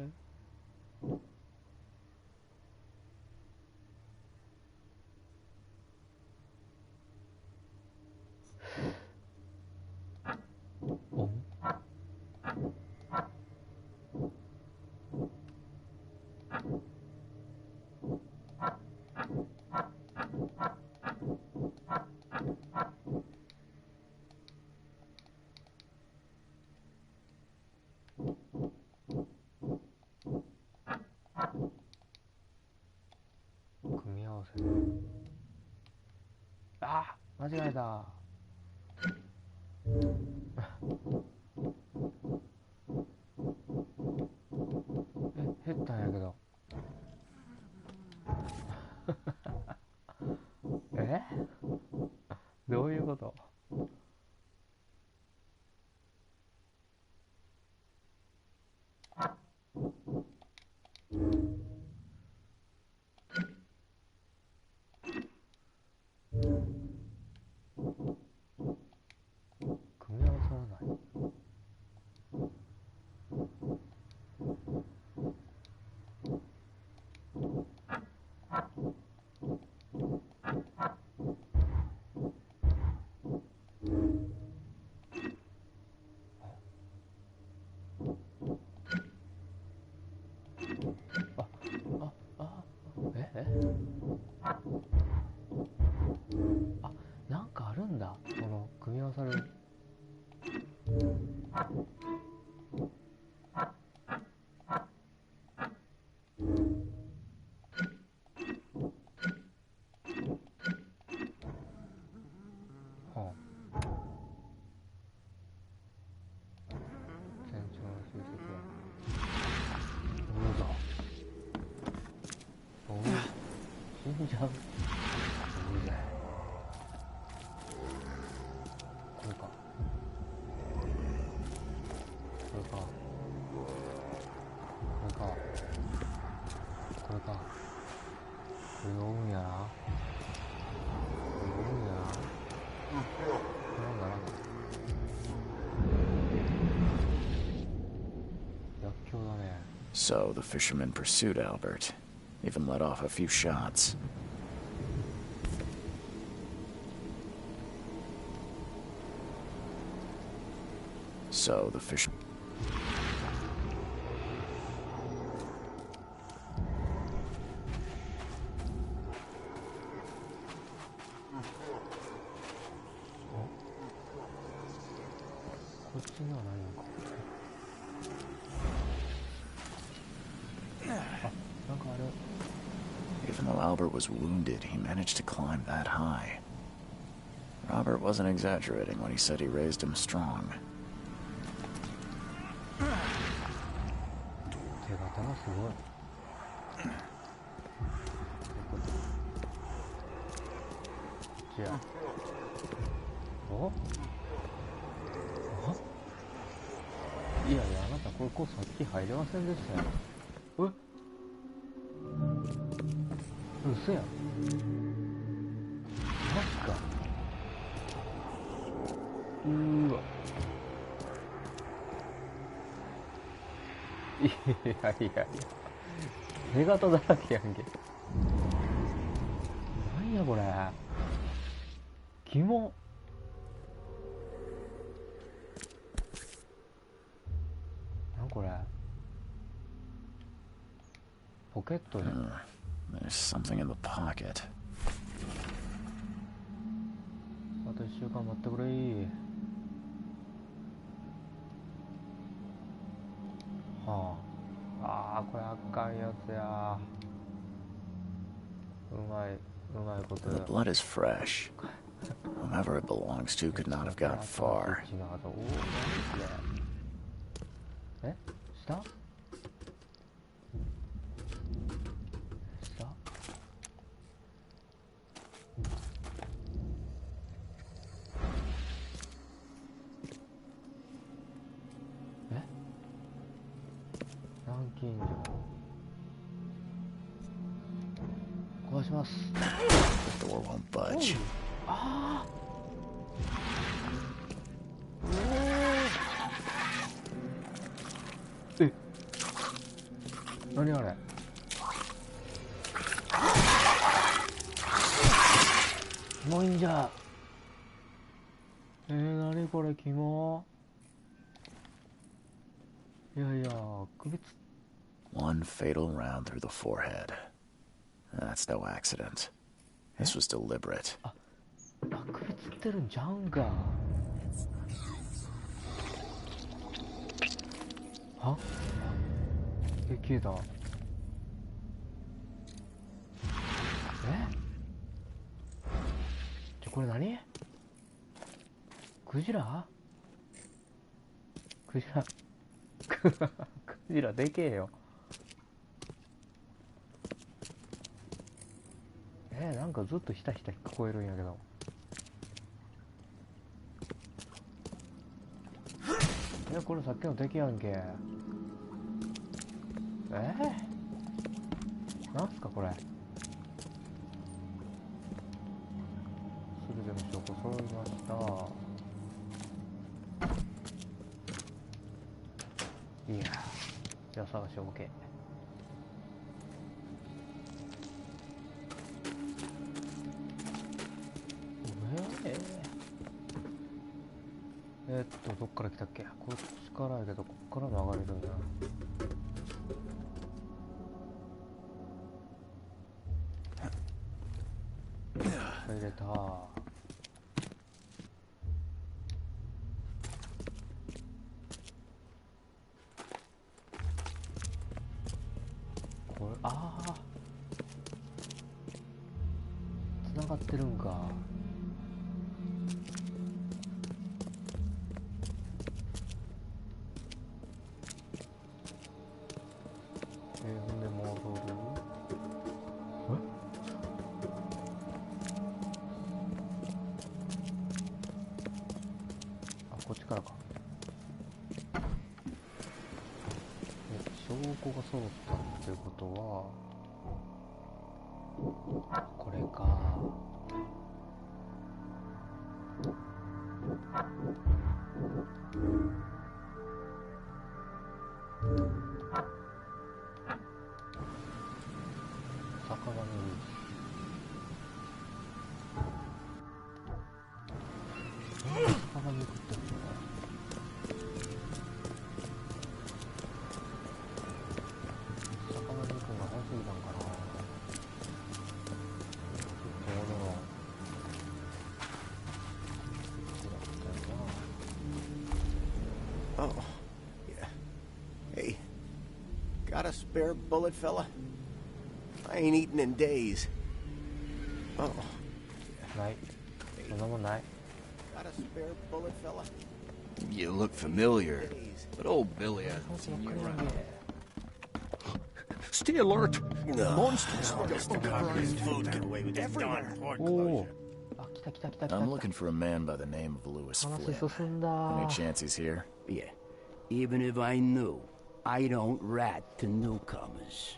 組み合わせる。あ、間違えた。減ったんやけど。どういうこと？組み合わせはない。かこの組み合わさるSo the fisherman pursued Albert, even let off a few shots. So the fisherman... Even though Albert was wounded, he managed to climb that high. Robert wasn't exaggerating when he said he raised him strong.手形だらけやんけ。なんやこれ。キモ。なんこれ。ポケットじゃん。There's something in the pocket. あと1週間待ってくれー。はあ。ああ、これあかんやつや。うまいことや。The blood is fresh. Whomever it belongs to could not have gotten far. え？下？壊します。The door won't budge. ああ。え。何あれ。キモいんじゃ。何これキモ。いやいや、首つ。One fatal round through the forehead. That's no accident. This was deliberate. 首つってるんちゃうんか。は？消えた。これ何？クジラ？クジラでけえよ。なんかずっとひたひた聞こえるんやけど。これさっきの敵やんけ。なんすかこれ。すべての証拠揃いました。いやじゃあ探し OK。どっから来たっけ。こっちからやけどこっからも上がれるんだ。入れた。ってるんか。ほんで戻る。あ、こっちからか。証拠が揃ったっていうことはこれか。酒場にいる。酒場に行くってことね。酒場に行くのが早すぎたんかな。Oh, yeah. Hey, got a spare bullet, fella? I ain't eaten in days. Oh. Night. Got a spare bullet, fella? You look familiar, but old Billy hasn't seen you around. Stay alert. Monsters everywhere. I'm looking for a man by the name of Lewis Flynn. Any chance he's here? Yeah. Even if I knew, I don't rat to newcomers.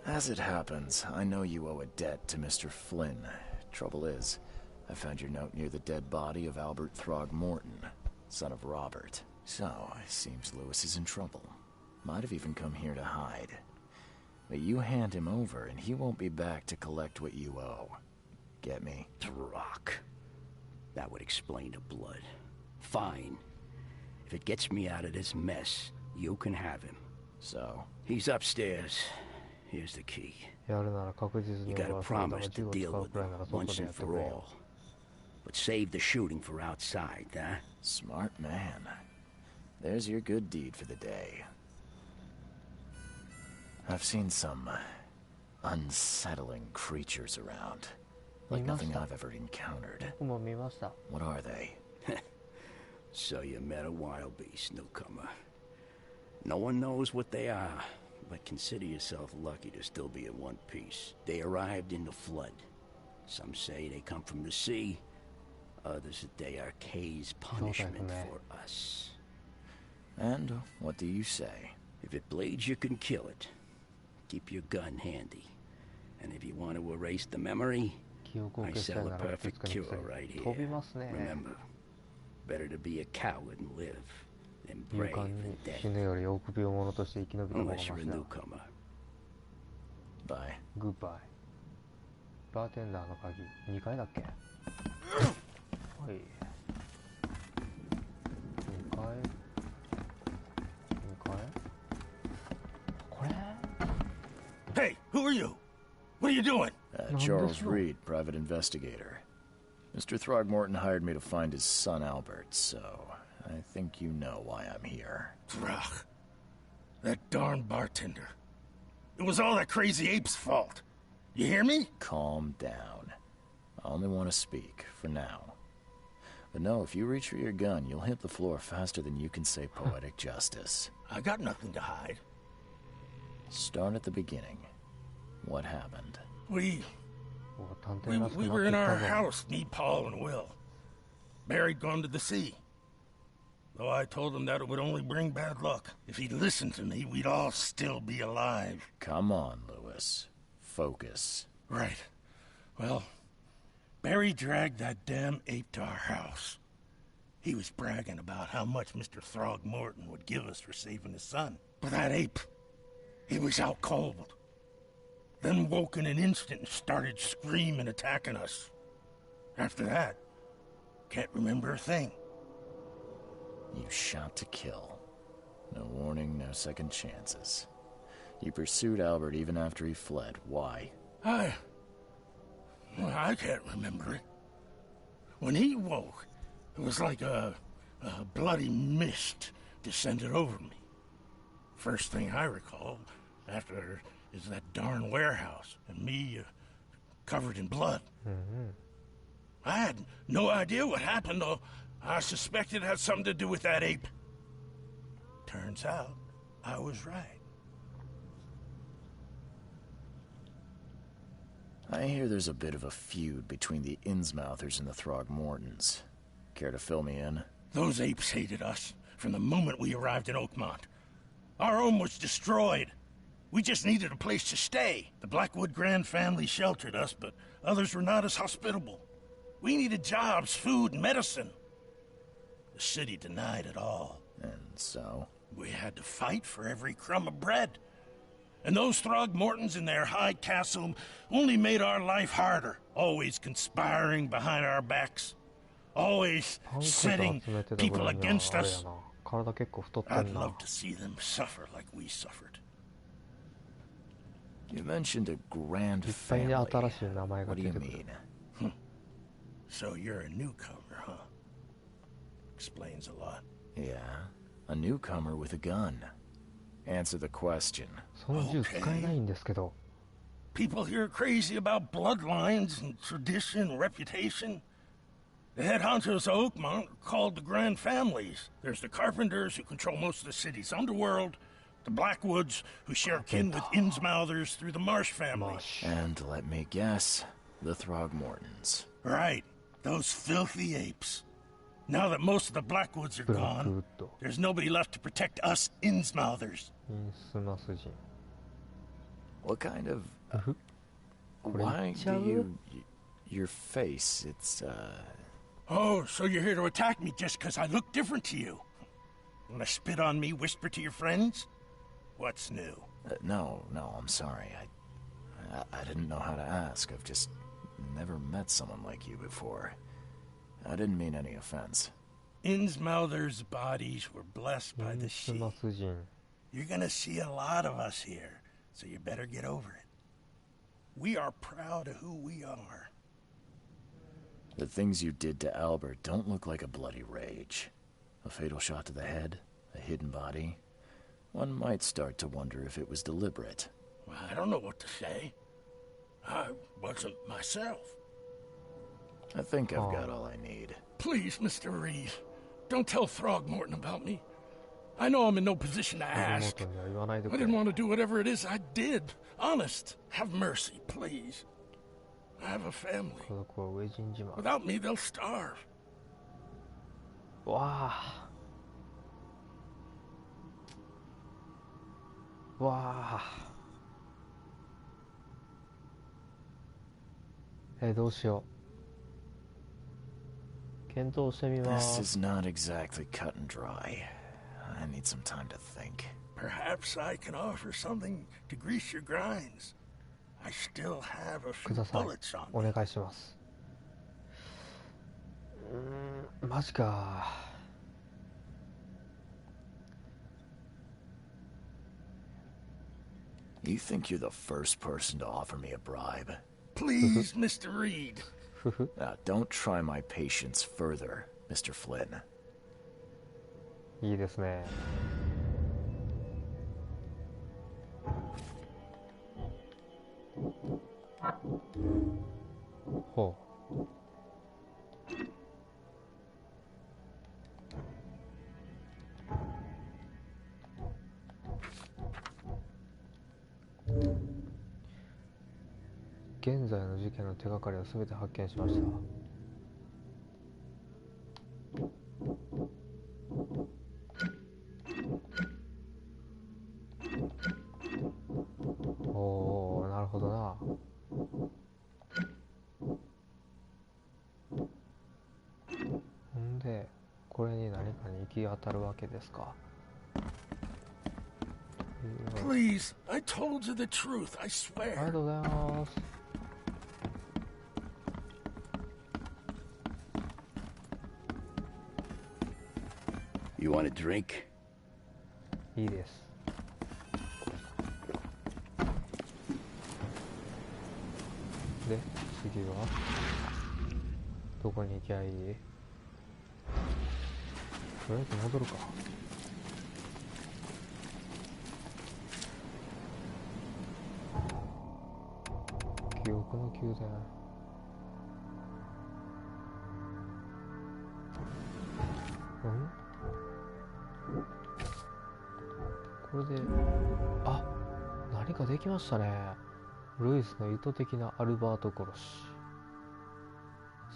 As it happens, I know you owe a debt to Mr. Flynn. Trouble is, I found your note near the dead body of Albert Throgmorton, son of Robert. So, it seems Lewis is in trouble. Might have even come here to hide. But you hand him over and he won't be back to collect what you owe. Get me? Rock. That would explain the blood. Fine. If it gets me out of this mess, you can have him. So? He's upstairs. Here's the key. You gotta promise to deal with him once and for all. But save the shooting for outside, huh? Smart man. There's your good deed for the day. I've seen some unsettling creatures around. Like nothing I've ever encountered. What are they? So you met a wild beast, newcomer. No one knows what they are, but consider yourself lucky to still be in one piece. They arrived in the flood. Some say they come from the sea. Others that they are Kay's punishment for us. And what do you say? If it bleeds, you can kill it. Keep your gun handy. And if you want to erase the memory, I sell a perfect cure right here. Remember, better to be a coward and live than brave and dead. Unless you're a newcomer. Bye. Goodbye. バーテンダーの鍵2階だっけ？はい。2階。これ？ Hey, who are you? What are you doing? Charles Reed, private investigator. Mr. Throgmorton hired me to find his son Albert, so I think you know why I'm here. Throg. That darn bartender. It was all that crazy ape's fault. You hear me? Calm down. I only want to speak, for now. But no, if you reach for your gun, you'll hit the floor faster than you can say poetic justice. I got nothing to hide. Start at the beginning. What happened? We were in our house, me, Paul, and Will. Barry'd gone to the sea. Though I told him that it would only bring bad luck. If he'd listened to me, we'd all still be alive. Come on, Lewis. Focus. Right. Well, Barry dragged that damn ape to our house. He was bragging about how much Mr. Throgmorton would give us for saving his son. But that ape, he was out cold. Then woke in an instant and started screaming, attacking us. After that, can't remember a thing. You shot to kill. No warning, no second chances. You pursued Albert even after he fled. Why? I can't remember it. When he woke, it was like a bloody mist descended over me. First thing I recall after is that darn warehouse, and me covered in blood. I had no idea what happened, though. I suspected it had something to do with that ape. Turns out, I was right. I hear there's a bit of a feud between the Innsmouthers and the Throgmortons. Care to fill me in? Those apes hated us from the moment we arrived in Oakmont. Our home was destroyed. We just needed a place to stay. The Blackwood Grand family sheltered us, but others were not as hospitable. We needed jobs, food, and medicine. The city denied it all. And so? We had to fight for every crumb of bread. And those Throgmortons in their high castle only made our life harder, always conspiring behind our backs, always setting people against us. I'd love to see them suffer like we suffered. You mentioned a grand family. What do you mean? So you're a newcomer, huh? Explains a lot. Yeah, a newcomer with a gun. Answer the question. Okay. People here are crazy about bloodlines and tradition and reputation. The head honchos of Oakmont are called the Grand Families. There's the Carpenters, who control most of the city's underworld, the Blackwoods, who share kin with Innsmouthers through the Marsh family. And let me guess, the Throgmortons. Right, those filthy apes. Now that most of the Blackwoods are gone, there's nobody left to protect us Innsmouthers. What kind of... Why do you... Your face, it's, Oh, so you're here to attack me just because I look different to you? Wanna spit on me, whisper to your friends? What's new? No, I'm sorry. I didn't know how to ask. I've just never met someone like you before. I didn't mean any offense. Innsmouthers' bodies were blessed by the sea. You're gonna see a lot of us here, so you better get over it. We are proud of who we are. The things you did to Albert don't look like a bloody rage. A fatal shot to the head, a hidden body. One might start to wonder if it was deliberate. Well, I don't know what to say. I wasn't myself. I think I've got all I need. Please, Mr. Reed, don't tell Throgmorton about me. I know I'm in no position to ask. I didn't want to do whatever it is I did. Honest, have mercy, please. I have a family. Without me, they'll starve. Wow. Wow. どうしよう。検討してみます。This is not exactly cut and dry. I need some time to think. Perhaps I can offer something to grease your grinds. I still have a few bullets on me. お願いします。マジか。You think you're the first person to offer me a bribe? Please, Mr. Reed. Now, don't try my patience further, Mr. Flynn. いいですね。ほう。現在の事件の手がかりをすべて発見しました。おー、なるほどな。ほんで、これに何かに行き当たるわけですか。Please, I told you the truth, I swear. ありがとうございます。You want a drink? いいです。で、次はどこに行きゃいい？とりあえず戻るか。記憶の宮殿。これで、あ、何かできましたね。ルイスの意図的なアルバート殺し。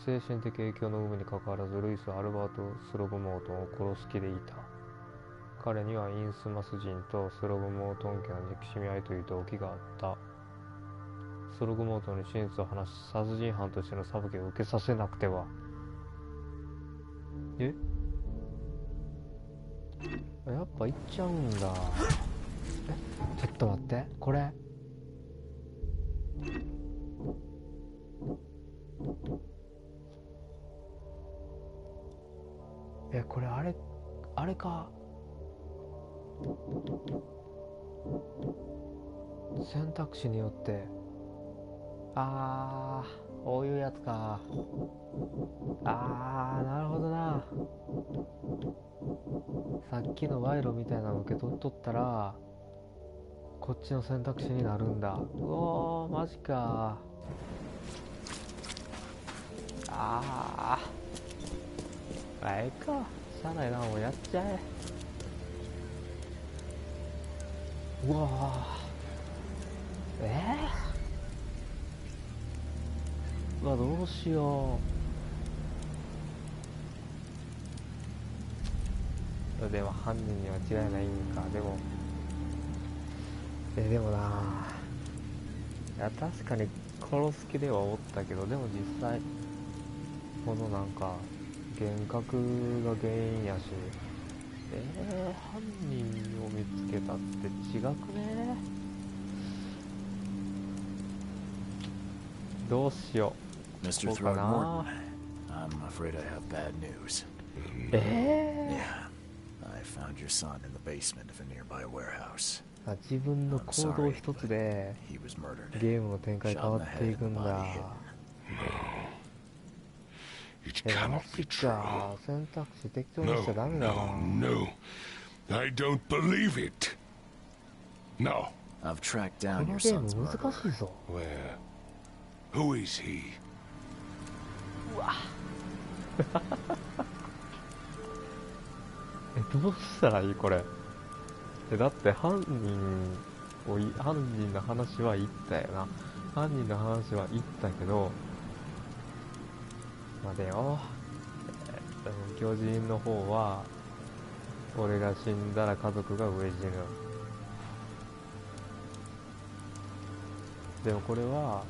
精神的影響の有無にかかわらず、ルイスはアルバート・スログモートンを殺す気でいた。彼にはインスマス人とスログモートン家の憎しみ合いという動機があった。スログモートンに真実を話し、殺人犯としての裁きを受けさせなくては。やっぱ行っちゃうんだ。ちょっと待って、これこれあれか。選択肢によって、こういうやつか。なるほどな。さっきの賄賂みたいなの受け取っとったらこっちの選択肢になるんだ。うおー、マジか。か。しゃあないな、もうやっちゃえ。うわー、どうしよう。でも犯人には違いないんか。でもいや、確かに殺す気ではおったけど、でも実際このなんか幻覚が原因やし、犯人を見つけたって違くね。どうしよう。Mr. Throgmorton, I'm afraid I have bad news. Yeah, I found your son in the basement of a nearby warehouse. 自分の行動一つでゲームの展開変わっていくんだ。マジか。選択肢適当にしちゃダメだな。No, I don't believe it. No. I've tracked down この your ゲーム son's 難 murderer. しいぞ。 Where? Who is he? うわどうしたらいいこれ。だって犯人の話は言ったよな。犯人の話は言ったけど、待てよ。巨人の方は俺が死んだら家族が飢え死ぬ。でもこれは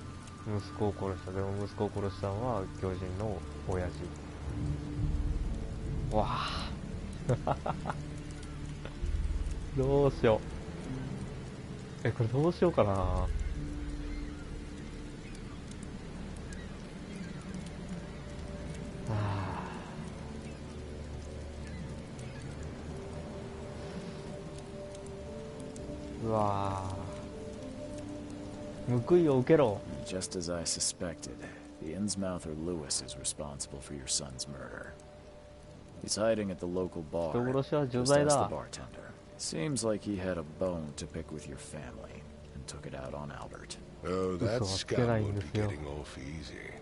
息子を殺した。でも息子を殺したのは巨人の親父。わあどうしよう。これどうしようかな。うわぁ、報いを受けろ。 Just as I suspected, the Innsmouther Lewis is responsible for your son's murder. He's hiding at the local bar, just as the bartender. Seems like he had a bone to pick with your family and took it out on Albert. Oh, that scum won't be getting off easy.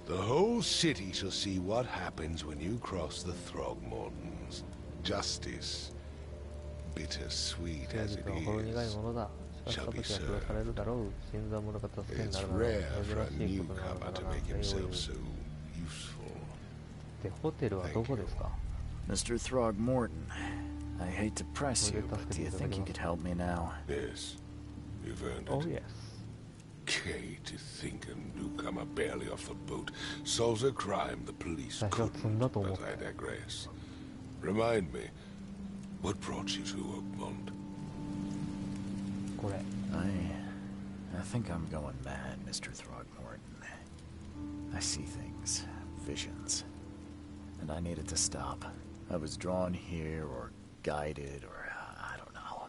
The whole city shall see what happens when you cross the Throgmortons. Justice, bittersweet as it is, shall be served. It's rare for a newcomer to make himself so useful. Mr. Throgmorton, I hate to press you, but do you think you could help me now? Yes, you've earned it. Oh, yes. Okay, to think a newcomer barely off the boat solves a crime the police couldn't, but I digress. Remind me, what brought you to Oakmont? I think I'm going mad, Mr. Throgmorton. I see things, visions, and I needed to stop. I was drawn here, or guided, or I don't know.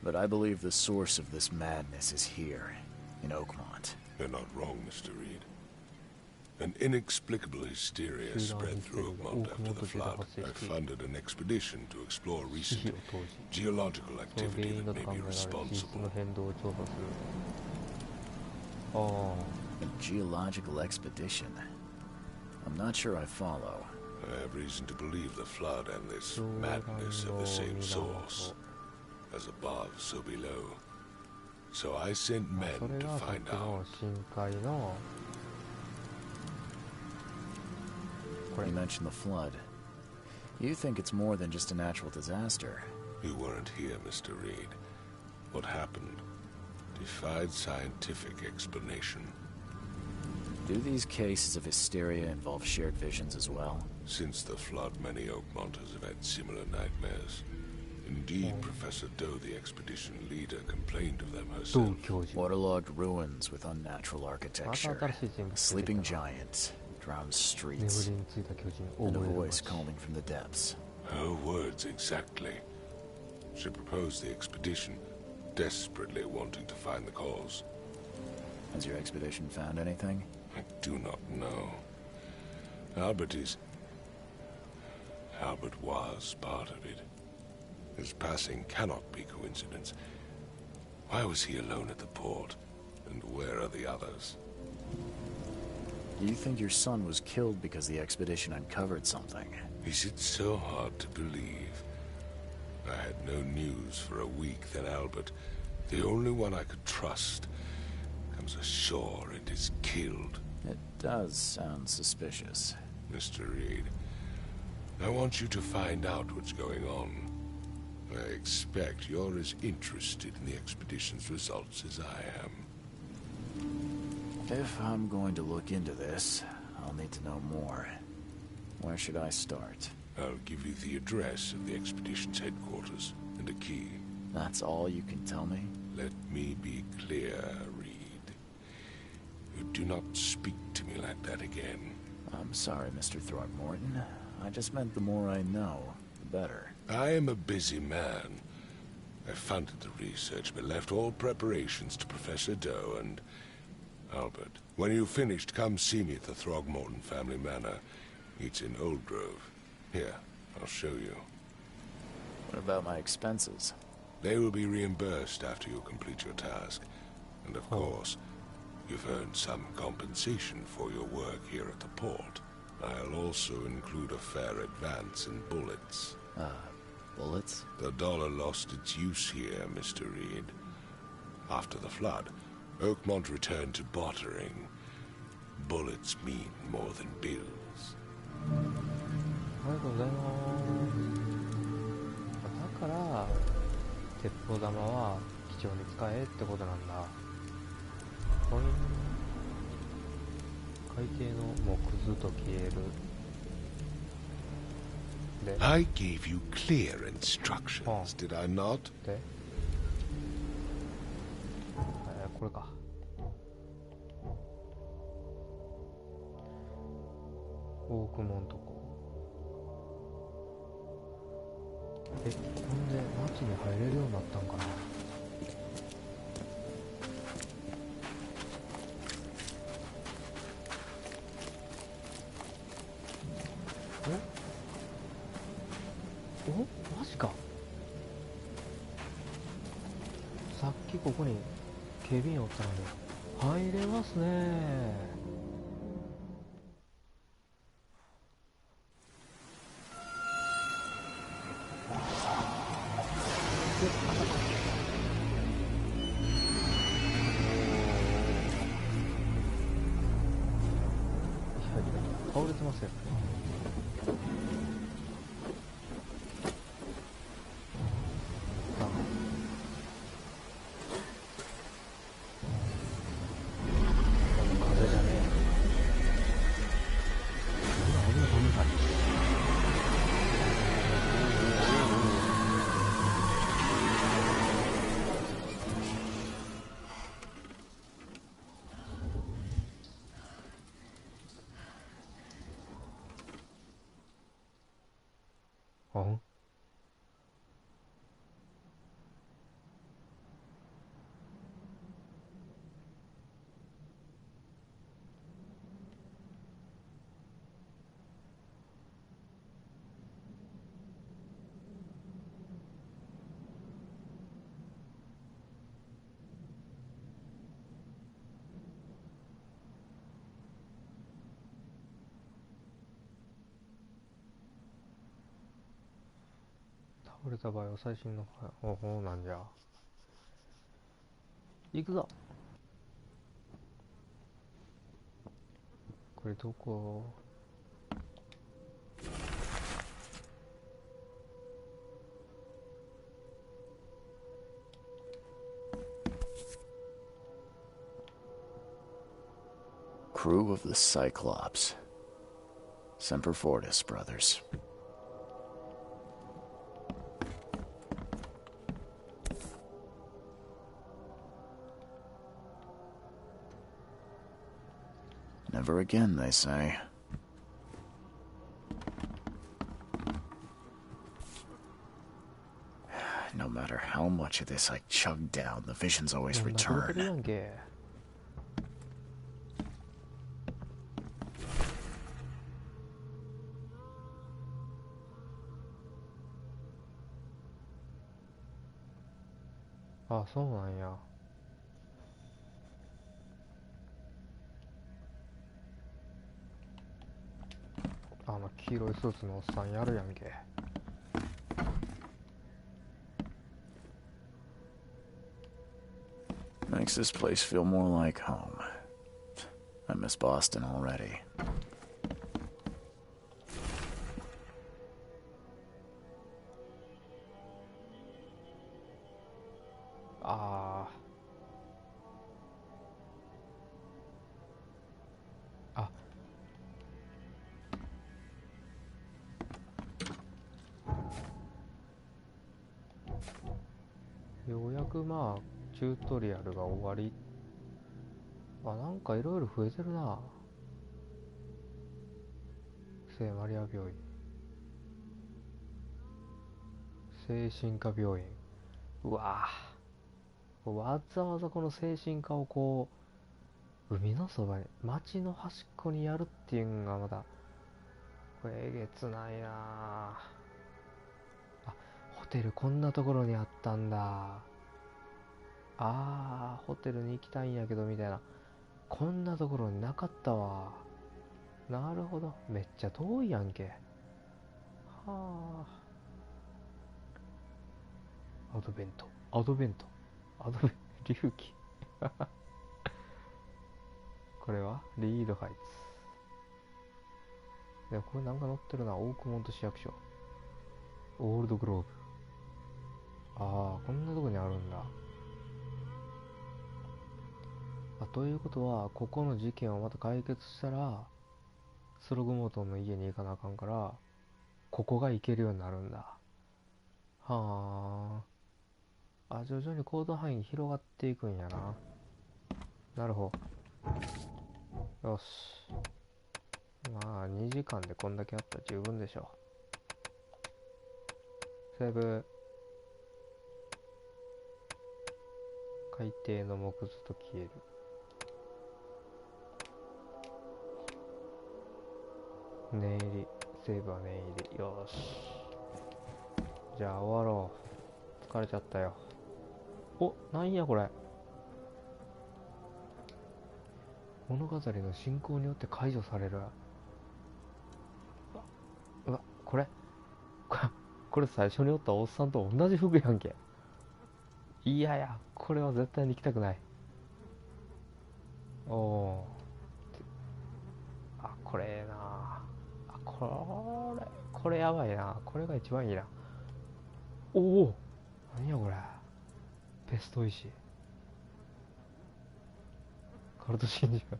But I believe the source of this madness is here, in Oakmont. You're not wrong, Mr. Reed. An inexplicable hysteria spread through Oakmont after the flood. I funded an expedition to explore recent geological activity that may be responsible. Oh. A geological expedition. I'm not sure I follow. I have reason to believe the flood and this madness have the same source. As above, so below. So I sent men to find out. You mentioned the flood. You think it's more than just a natural disaster. You weren't here, Mr. Reed. What happened defied scientific explanation. Do these cases of hysteria involve shared visions as well? Since the flood, many Oakmonters have had similar nightmares. Indeed, Professor Doe, the expedition leader, complained of them herself. Waterlogged ruins with unnatural architecture, a sleeping giant, drowned streets, and a voice calling from the depths. Her words exactly. She proposed the expedition, desperately wanting to find the cause. Has your expedition found anything? I do not know. Albert was part of it. His passing cannot be coincidence. Why was he alone at the port? And where are the others? Do you think your son was killed because the expedition uncovered something? Is it so hard to believe? I had no news for a week, then Albert, the only one I could trust, comes ashore and is killed. It does sound suspicious. Mr. Reed, I want you to find out what's going on. I expect you're as interested in the expedition's results as I am. If I'm going to look into this, I'll need to know more. Where should I start? I'll give you the address of the expedition's headquarters and a key. That's all you can tell me? Let me be clear, Reed. You do not speak to me like that again. I'm sorry, Mr. Throgmorton. I just meant the more I know, the better. I am a busy man. I funded the research, but left all preparations to Professor Doe and Albert. When you've finished, come see me at the Throgmorton family manor. It's in Old Grove. Here, I'll show you. What about my expenses? They will be reimbursed after you complete your task. And of course, you've earned some compensation for your work here at the port. I'll also include a fair advance in bullets. Bullets? The dollar lost its use here, Mr. Reed. After the flood, Oakmont returned to bartering. Bullets mean more than bills. ありがとうございます。だから鉄砲玉は貴重に使えってことなんだ。海底の木図と消える。I gave you clear instructions, did I not? で、これか。オークモント湖。ほんで町に入れるようになったんかな。おマジか。さっきここに警備員おったので入れますね。倒れてますよ。風じゃねえ。あ？倒れた場合は最新の方法なんじゃ。行くぞ。これどこ？Crew of the Cyclops. Semper Fortis, brothers. Never again, they say. No matter how much of this I chug down, the visions always return. Ah, そうなんや。黄色いスーツのおっさんやるやんけ。Makes this place feel more like home. I miss Boston already.ようやくまあチュートリアルが終わり。なんかいろいろ増えてるな。聖マリア病院、精神科病院。うわぁ、わざわざこの精神科をこう海のそばに、町の端っこにやるっていうのがまたこれえげつないなぁ。ホテルこんなところにあったんだ。ホテルに行きたいんやけどみたいな、こんなところになかったわ。なるほど、めっちゃ遠いやんけ。はあ、アドベント隆起これはリードハイツでもこれなんか載ってるな。オークモント市役所、オールドグローブ。こんなとこにあるんだ。ということはここの事件をまた解決したらスログモートンの家に行かなあかんから、ここが行けるようになるんだ。はあ。徐々に行動範囲広がっていくんやな。なるほど。よし。まあ2時間でこんだけあったら十分でしょう。セーブ。海底の木図と消える。念入り。セーブは念入り。よし。じゃあ終わろう。疲れちゃったよ。なんやこれ。物語の進行によって解除される。これ最初におったおっさんと同じ服やんけ。いやいや、これは絶対に行きたくない。これええな。これやばいな。これが一番いいな。何やこれ。ペスト石。カルト信じる。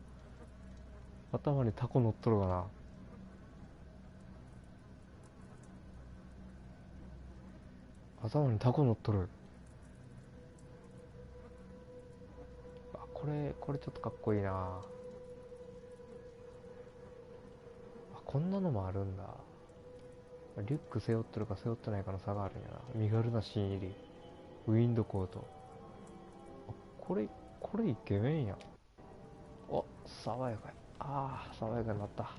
頭にタコ乗っとるかな。頭にタコ乗っとる。これちょっとかっこいいな。こんなのもあるんだ。リュック背負ってるか背負ってないかの差があるんやな。身軽な新入り。ウィンドコート。これイケメンや。爽やかい。爽やかになった。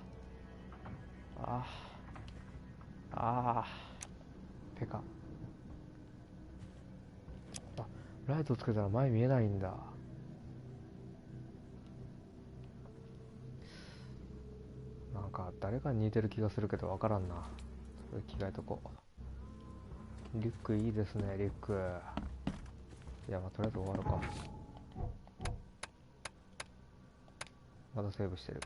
ペカ。ライトつけたら前見えないんだ。なんか誰かに似てる気がするけどわからんな。それ着替えとこリュックいいですね、リュック。いや、まあとりあえず終わろうか。まだセーブしてる。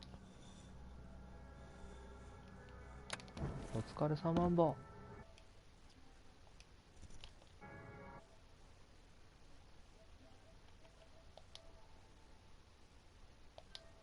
お疲れ様んぼ。